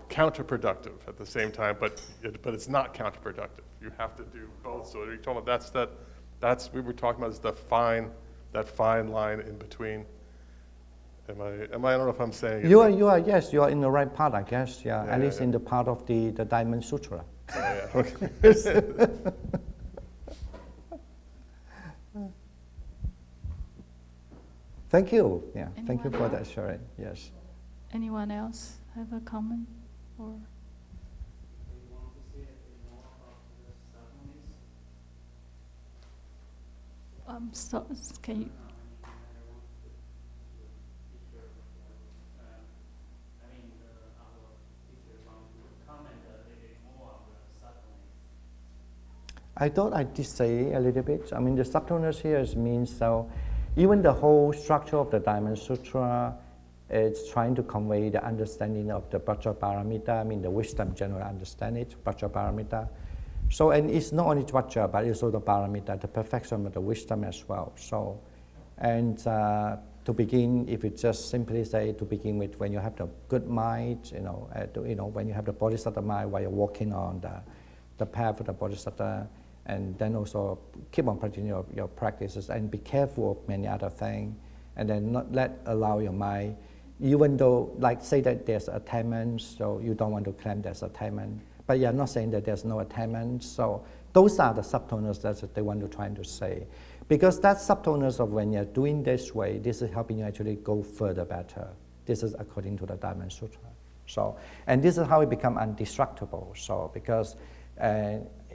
counterproductive at the same time, but it's not counterproductive. You have to do both. So you're talking about that's we were talking about is that fine line in between. I don't know if I'm saying it. You are yes, you are in the right part, I guess. Yeah, at least in the part of the Diamond Sutra. Okay. Thank you. Yeah, Anyone thank you for else? that sharing. Yes. Anyone else have a comment or? So can you? I thought I did say a little bit. I mean, the subtleness here means so. Even the whole structure of the Diamond Sutra is trying to convey the understanding of the Vajraparamita, I mean the wisdom generally understand it, Vajraparamita. So, and it's not only Vajra, but it's also the Paramita, the perfection of the wisdom as well. So, and to begin, if you just simply say to begin with, when you have the good mind, when you have the Bodhisattva mind while you're walking on the path of the Bodhisattva, and then also keep on practicing your practices and be careful of many other things, and then not allow your mind, even though, like say that there's attainment, so you don't want to claim there's attainment, but you're not saying that there's no attainment. So those are the subtleness that they want to try to say. Because that subtleness of when you're doing this way, this is helping you actually go further better. This is according to the Diamond Sutra. So, and this is how it becomes undestructible. So because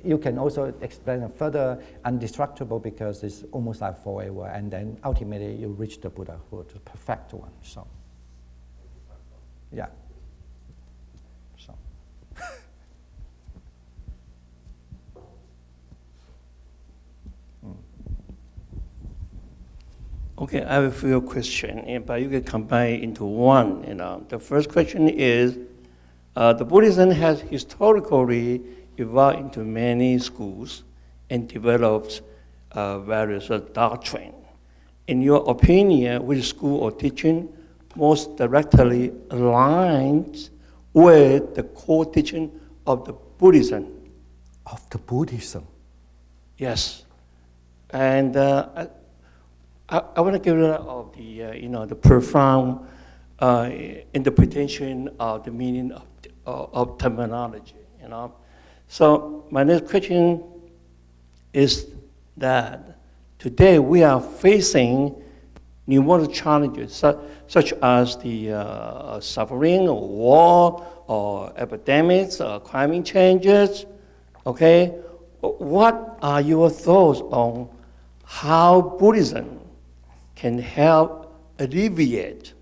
you can also explain it further undestructible because it's almost like forever, and then ultimately you reach the Buddhahood, the perfect one. So, yeah. So. Okay, I have a few questions, but you can combine into one. The first question is, the Buddhism has historically evolved into many schools and developed various doctrine. In your opinion, which school or teaching most directly aligns with the core teaching of the Buddhism? Of the Buddhism? Yes. And I want to give you of the profound interpretation of the meaning of terminology. So my next question is that today we are facing numerous challenges, such as the suffering, or war, or epidemics, or climate changes. Okay, what are your thoughts on how Buddhism can help alleviate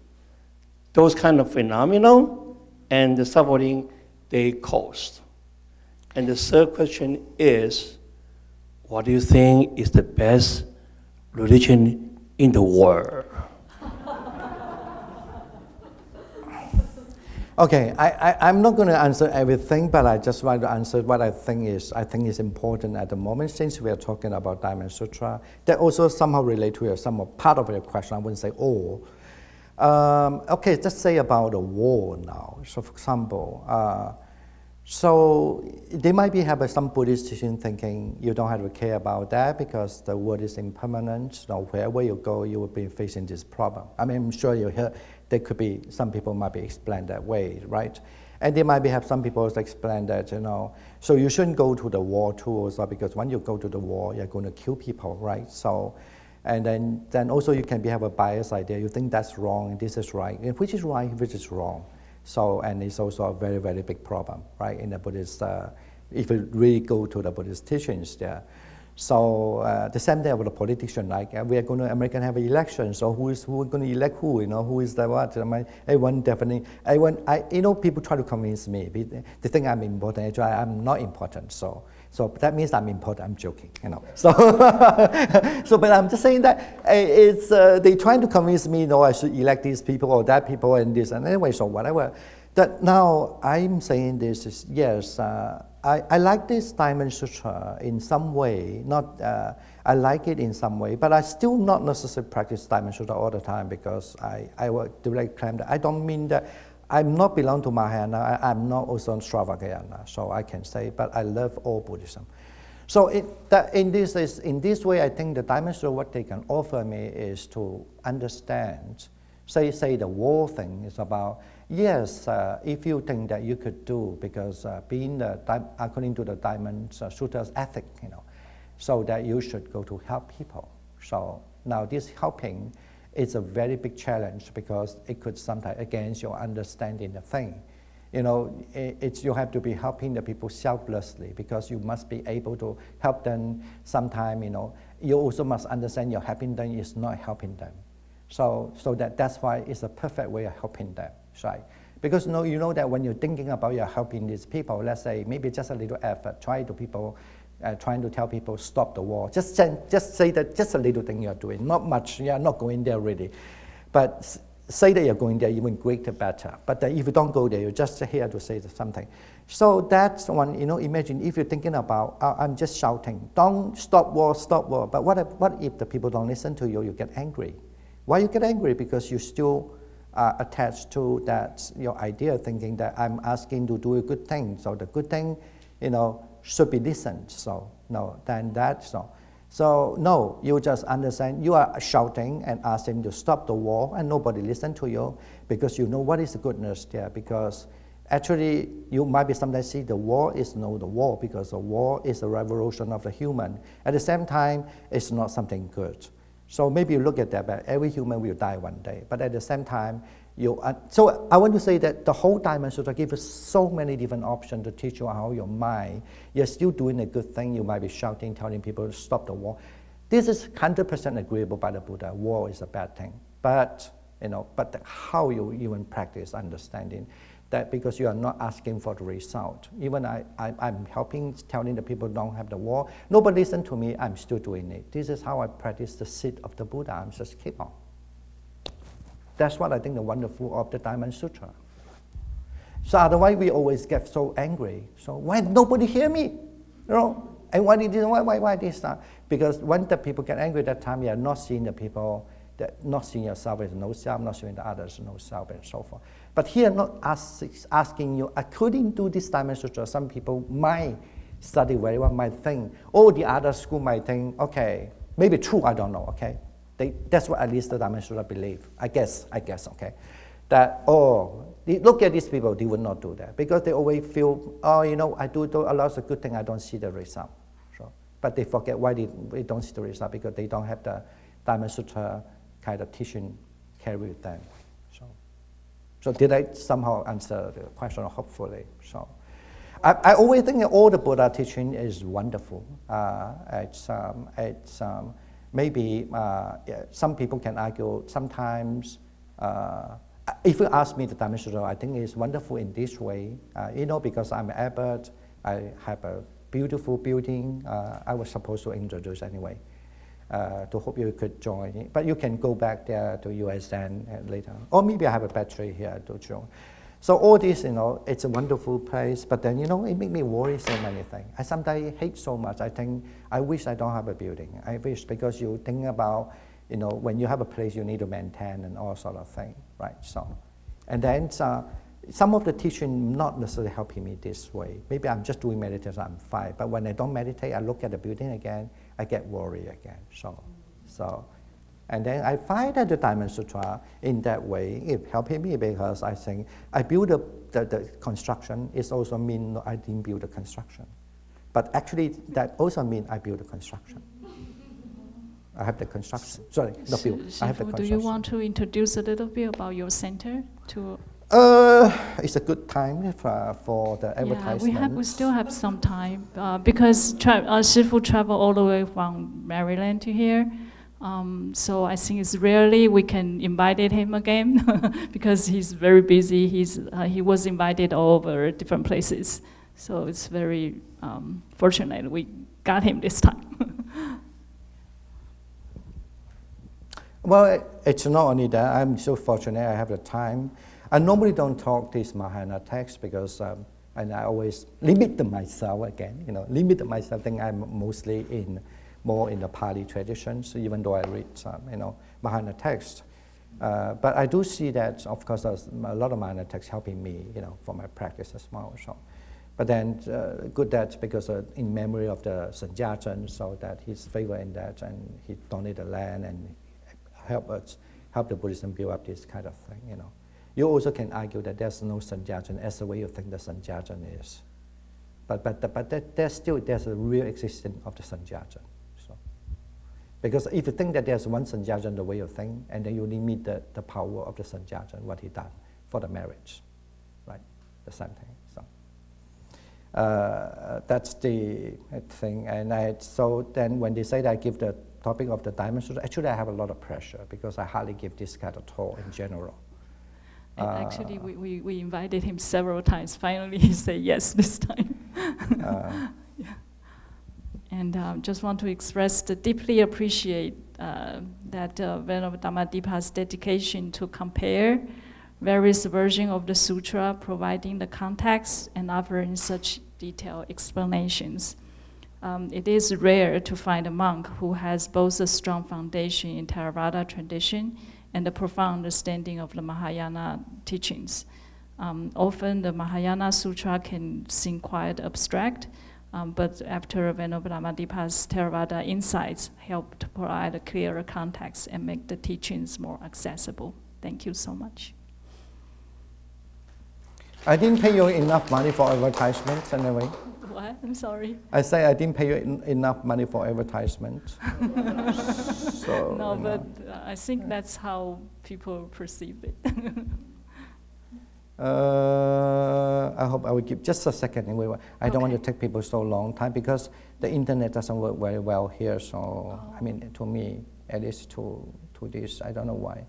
those kind of phenomena and the suffering they cause? And the third question is, what do you think is the best religion in the world? Okay, I'm not going to answer everything, but I just want to answer what I think is important at the moment, since we are talking about Diamond Sutra. That also somehow relate to some part of your question. I wouldn't say all. Okay, just say about the war now. So, for example, so they might have some Buddhist teaching thinking you don't have to care about that because the world is impermanent. Wherever you go, you will be facing this problem. I mean, I'm sure you hear there could be some people might be explained that way, right? And they might have some people explain that so you shouldn't go to the war too, also because when you go to the war, you're going to kill people, right? So, and then also you can have a biased idea. You think that's wrong and this is right, and which is right, which is wrong. So, and it's also a very, very big problem, right, in the Buddhist, if you really go to the Buddhist teachings there. So, the same thing about the politician, like we are going to, American have an election, so who is going to elect who, who is the what? Everyone definitely, people try to convince me, they think I'm important, actually I'm not important, so that means I'm important, I'm joking, So, but I'm just saying that it's, they trying to convince me, I should elect these people or that people and this, and anyway, so whatever. That now I'm saying this is, yes, I like this Diamond Sutra in some way, I like it in some way, but I still not necessarily practice Diamond Sutra all the time because I will directly claim that I don't mean that I'm not belong to Mahayana, I'm not also Stravagayana, so I can say, but I love all Buddhism. So in this way, I think the Diamond Sutra, what they can offer me is to understand, say the war thing is about, yes, if you think that you could do, because according to the Diamond Sutra's ethic, so that you should go to help people. So now this helping is a very big challenge because it could sometimes against your understanding the thing. You have to be helping the people selflessly because you must be able to help them sometime, you also must understand your helping them is not helping them. So that's why it's a perfect way of helping them, right? Because you know that when you're thinking about you're helping these people, let's say maybe just a little effort, trying to tell people stop the war. Just say that just a little thing you're doing, not much. You're not going there really, but say that you're going there, even greater, better. But if you don't go there, you're just here to say something. So that's one. Imagine if you're thinking about I'm just shouting, don't stop war, stop war. But what if the people don't listen to you? You get angry. Why you get angry? Because you still attached to that your idea, thinking that I'm asking to do a good thing. So the good thing, should be listened. So no, then that's no. So no, you just understand. You are shouting and asking to stop the war, and nobody listen to you because you know what is the goodness there. Because actually, you might be sometimes see the war is no the war because the war is a revolution of the human. At the same time, it's not something good. So maybe you look at that, but every human will die one day. But at the same time, so I want to say that the whole Diamond Sutra gives us so many different options to teach you how your mind, you're still doing a good thing, you might be shouting, telling people to stop the war. This is 100% agreeable by the Buddha. War is a bad thing. But, but how you even practice understanding. that because you are not asking for the result. Even I'm helping, telling the people don't have the war. Nobody listen to me, I'm still doing it. This is how I practice the seed of the Buddha. I'm just keep on. That's what I think the wonderful of the Diamond Sutra. So otherwise we always get so angry. So why nobody hear me? You know? And why this time? Because when the people get angry that time, you are not seeing the people, not seeing yourself as no self, not seeing the others no self, and so forth. But here, not asking you, according to this Diamond Sutra, some people might study very well, might think, oh, the other school might think, okay, maybe true, I don't know, okay? That's what at least the Diamond Sutra believe, I guess, okay? That, look at these people, they would not do that because they always feel, I do a lot of good things, I don't see the result. So, but they forget why they don't see the result because they don't have the Diamond Sutra kind of teaching carry with them. So did I somehow answer the question? Hopefully. So I always think that all the Buddha teaching is wonderful. Maybe some people can argue sometimes. If you ask me the Diamond Sutra, I think it's wonderful in this way. Because I'm an abbot, I have a beautiful building. I was supposed to introduce anyway. To hope you could join. But you can go back there to US Zen later. Or maybe I have a battery here to join. So all this, it's a wonderful place, but then, it makes me worry so many things. I sometimes hate so much. I think, I wish I don't have a building. I wish, because you think about, when you have a place, you need to maintain and all sort of thing, right? So, and then some of the teaching not necessarily helping me this way. Maybe I'm just doing meditation, I'm fine. But when I don't meditate, I look at the building again, I get worried again. So, and then I find that the Diamond Sutra in that way is helping me because I think I build the construction. It also means I didn't build the construction. But actually, that also means I build the construction. I have the construction. Sorry, not build. I have the construction. Do you want to introduce a little bit about your center? It's a good time for the advertisement. Yeah, we still have some time because Shifu traveled all the way from Maryland to here. So I think it's rarely we can invite him again because he's very busy. He was invited all over different places. So it's very fortunate we got him this time. Well, it's not only that. I'm so fortunate I have the time. I normally don't talk this Mahayana text because and I always limit myself again. Limit myself. I think I'm mostly more in the Pali tradition. So even though I read some, Mahayana text, but I do see that, of course, there's a lot of Mahayana text helping me, for my practice as well. So, but then good that because in memory of the Sanjyajan, so that he's favored in that, and he donated the land and help the Buddhism build up this kind of thing. You also can argue that there's no Sanjyajan as the way you think the Sanjyajan is. But there's a real existence of the Sanjyajan. So, because if you think that there's one Sanjyajan the way you think, and then you limit the power of the Sanjyajan, what he done for the marriage, right? The same thing. So that's the thing. And so then when they say that I give the topic of the Diamond Sutra, actually I have a lot of pressure because I hardly give this kind of talk in general. And actually, we invited him several times. Finally, he said yes this time. Yeah. And just want to express the deeply appreciate that Venerable Dhammadipa's dedication to compare various versions of the sutra, providing the context and offering such detailed explanations. It is rare to find a monk who has both a strong foundation in Theravada tradition and a profound understanding of the Mahayana teachings. Often the Mahayana Sutra can seem quite abstract, but after Venerable Dhammadipa's Theravada insights help to provide a clearer context and make the teachings more accessible. Thank you so much. I didn't pay you enough money for advertisements anyway. What? I'm sorry. I say I didn't pay you enough money for advertisement. So, no, but I think that's how people perceive it. I hope I will give just a second. I don't want to take people so long time because the internet doesn't work very well here. So I mean, to me, at least to this, I don't know why.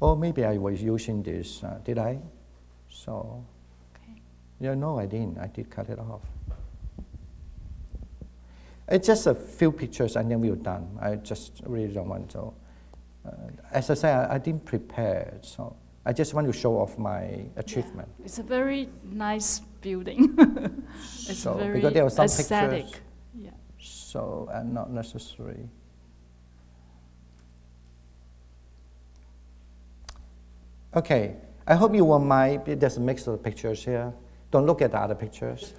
Or maybe I was using this, did I? So, Okay. yeah, no, I didn't. I did cut it off. It's just a few pictures and then we're done. I just really don't want to. As I say, I didn't prepare, so I just want to show off my achievement. Yeah. It's a very nice building. It's So, very because there were some aesthetic. pictures. Yeah. So, and not necessary. Okay, I hope you won't mind. There's a mix of pictures here. Don't look at the other pictures.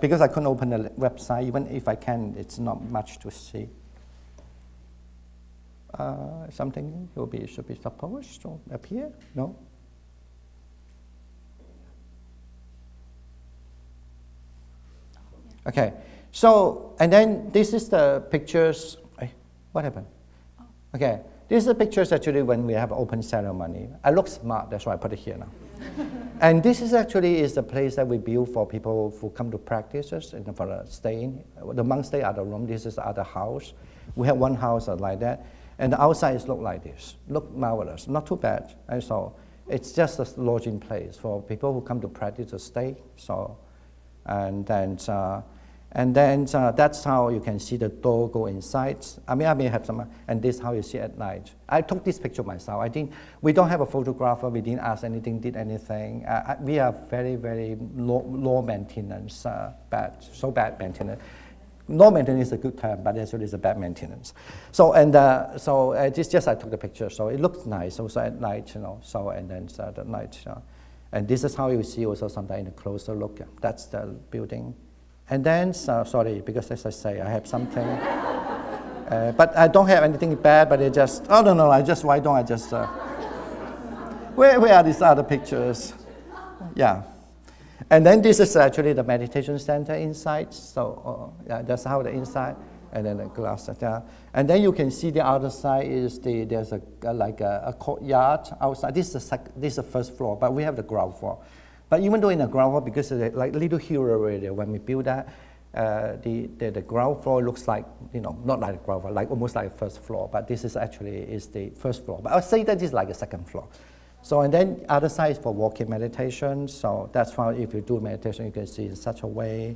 Because I couldn't open the website, even if I can, it's not much to see. Something should be supposed to appear? No? Okay, so, and then this is the pictures. What happened? Okay, these are pictures actually when we have open ceremony. I look smart, that's why I put it here now. And this is actually the place that we build for people who come to practices and for staying. The monks stay at the room. This is the other house. We have one house like that, and the outside is look like this. Look marvelous, not too bad. And so it's just a lodging place for people who come to practice to stay. So, and then that's how you can see the door go inside. I may have some, and this is how you see at night. I took this picture myself. We don't have a photographer. We didn't ask anything, did anything. We are very, very low maintenance, bad maintenance. Low maintenance is a good term, but actually it's a bad maintenance. So it's just I took the picture. So it looks nice also at night, So and then at night, and this is how you see also sometimes in a closer look. That's the building. And then, sorry, because as I say, I have something. But I don't have anything bad, but why don't I just, where are these other pictures? Yeah. And then this is actually the meditation center inside. So, that's how the inside, and then the glass. And then you can see the other side is there's a courtyard outside. This is the first floor, but we have the ground floor. But even though in the ground floor, because it's like little hill area, when we build that, the ground floor looks like, not like the ground floor, like almost like a first floor, but this is actually the first floor. But I'll say that is like a second floor. So, and then other side is for walking meditation. So that's why if you do meditation, you can see in such a way.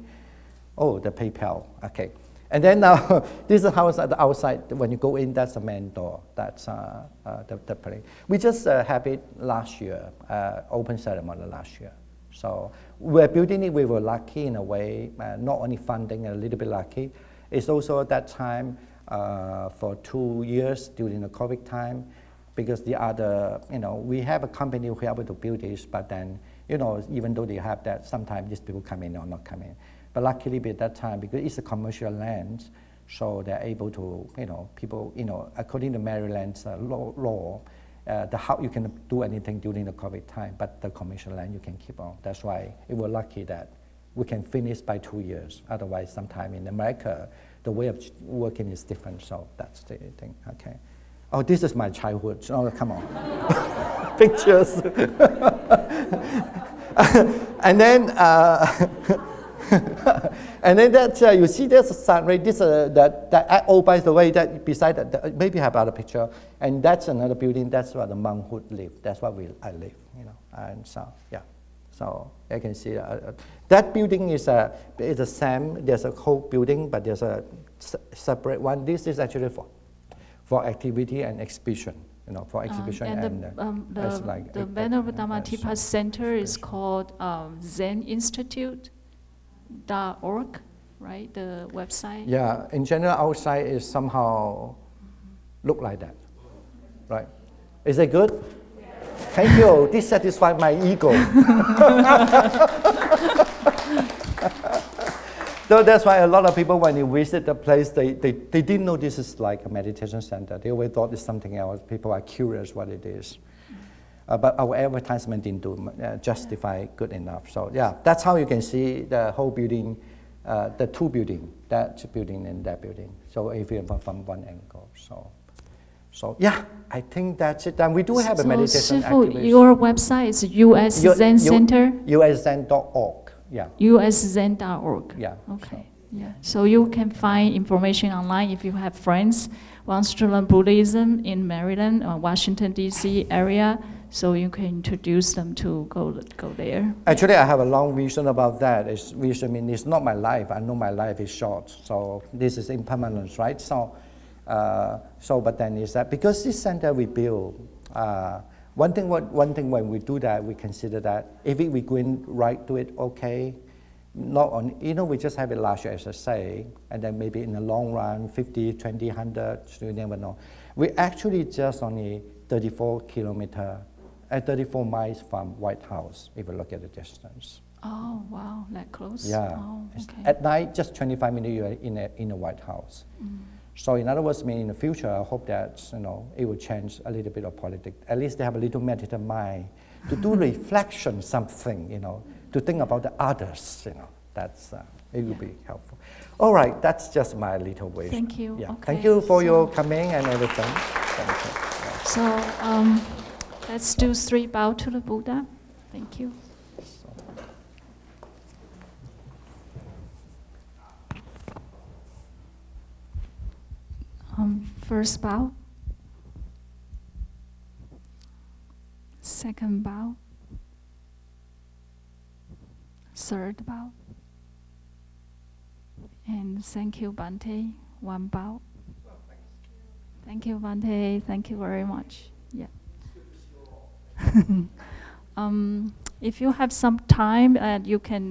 Oh, the PayPal, okay. And then now, this is how it's at the outside. When you go in, that's the main door. That's the place. We just had it last year, open ceremony last year. So we're building it, we were lucky in a way, not only funding, a little bit lucky. It's also at that time, for 2 years during the COVID time, because the other, we have a company who able to build this, but then, even though they have that, sometimes these people come in or not come in. But luckily at that time, because it's a commercial land, so they're able to, people, according to Maryland's law, you can do anything during the COVID time, but the commercial land you can keep on. That's why it was lucky that we can finish by 2 years. Otherwise, sometime in America, the way of working is different. So that's the thing. Okay. Oh, this is my childhood. Oh, come on, pictures. And then. And then that you see there's a sun, right? This by the way, that beside that maybe have other picture, and that's another building. That's where the monkhood live. That's where I live, And so so you can see that building is the same. There's a whole building, but there's a separate one. This is actually for activity and exhibition. For exhibition and the Venerable Dhammadipa Center is called Zen Institute. .org, right? The website. Yeah, in general, outside is somehow look like that, right? Is it good? Yeah. Thank you. This satisfies my ego. So that's why a lot of people, when you visit the place, they didn't know this is like a meditation center. They always thought it's something else. People are curious what it is. But our advertisement didn't justify good enough. So yeah, that's how you can see the whole building, the two buildings, that building and that building. So if you from one angle, so yeah, I think that's it. And we do have a meditation activist. Your website is US Zen Center? USZen.org, yeah. USZen.org. Yeah. Okay. Yeah, so you can find information online if you have friends wants to learn Buddhism in Maryland or Washington D.C. area. So you can introduce them to go there. Actually, I have a long vision about that. Vision means it's not my life. I know my life is short, so this is impermanence, right? So, but then is that because this center we build. One thing when we do that, we consider that if we go in right to it, okay. Not on, we just have it larger, as I say, and then maybe in the long run, 50, 20, 100, you never know. We actually just only 34 miles from White House, if you look at the distance. Oh, wow, that close? Yeah. Oh, okay. At night, just 25 minutes you are in the White House. So in other words, in the future, I hope that it will change a little bit of politics. At least they have a little meditative mind to do reflection, something, to think about the others. That's it will be helpful. All right, that's just my little way. Thank you. Yeah. Okay. Thank you for your coming and everything. Thank you. Yeah. So let's do 3 bow to the Buddha. Thank you. First bow. Second bow. Third bow. And thank you, Bhante. 1 bow. Thank you, Bhante. Thank you very much. Yeah. If you have some time, you can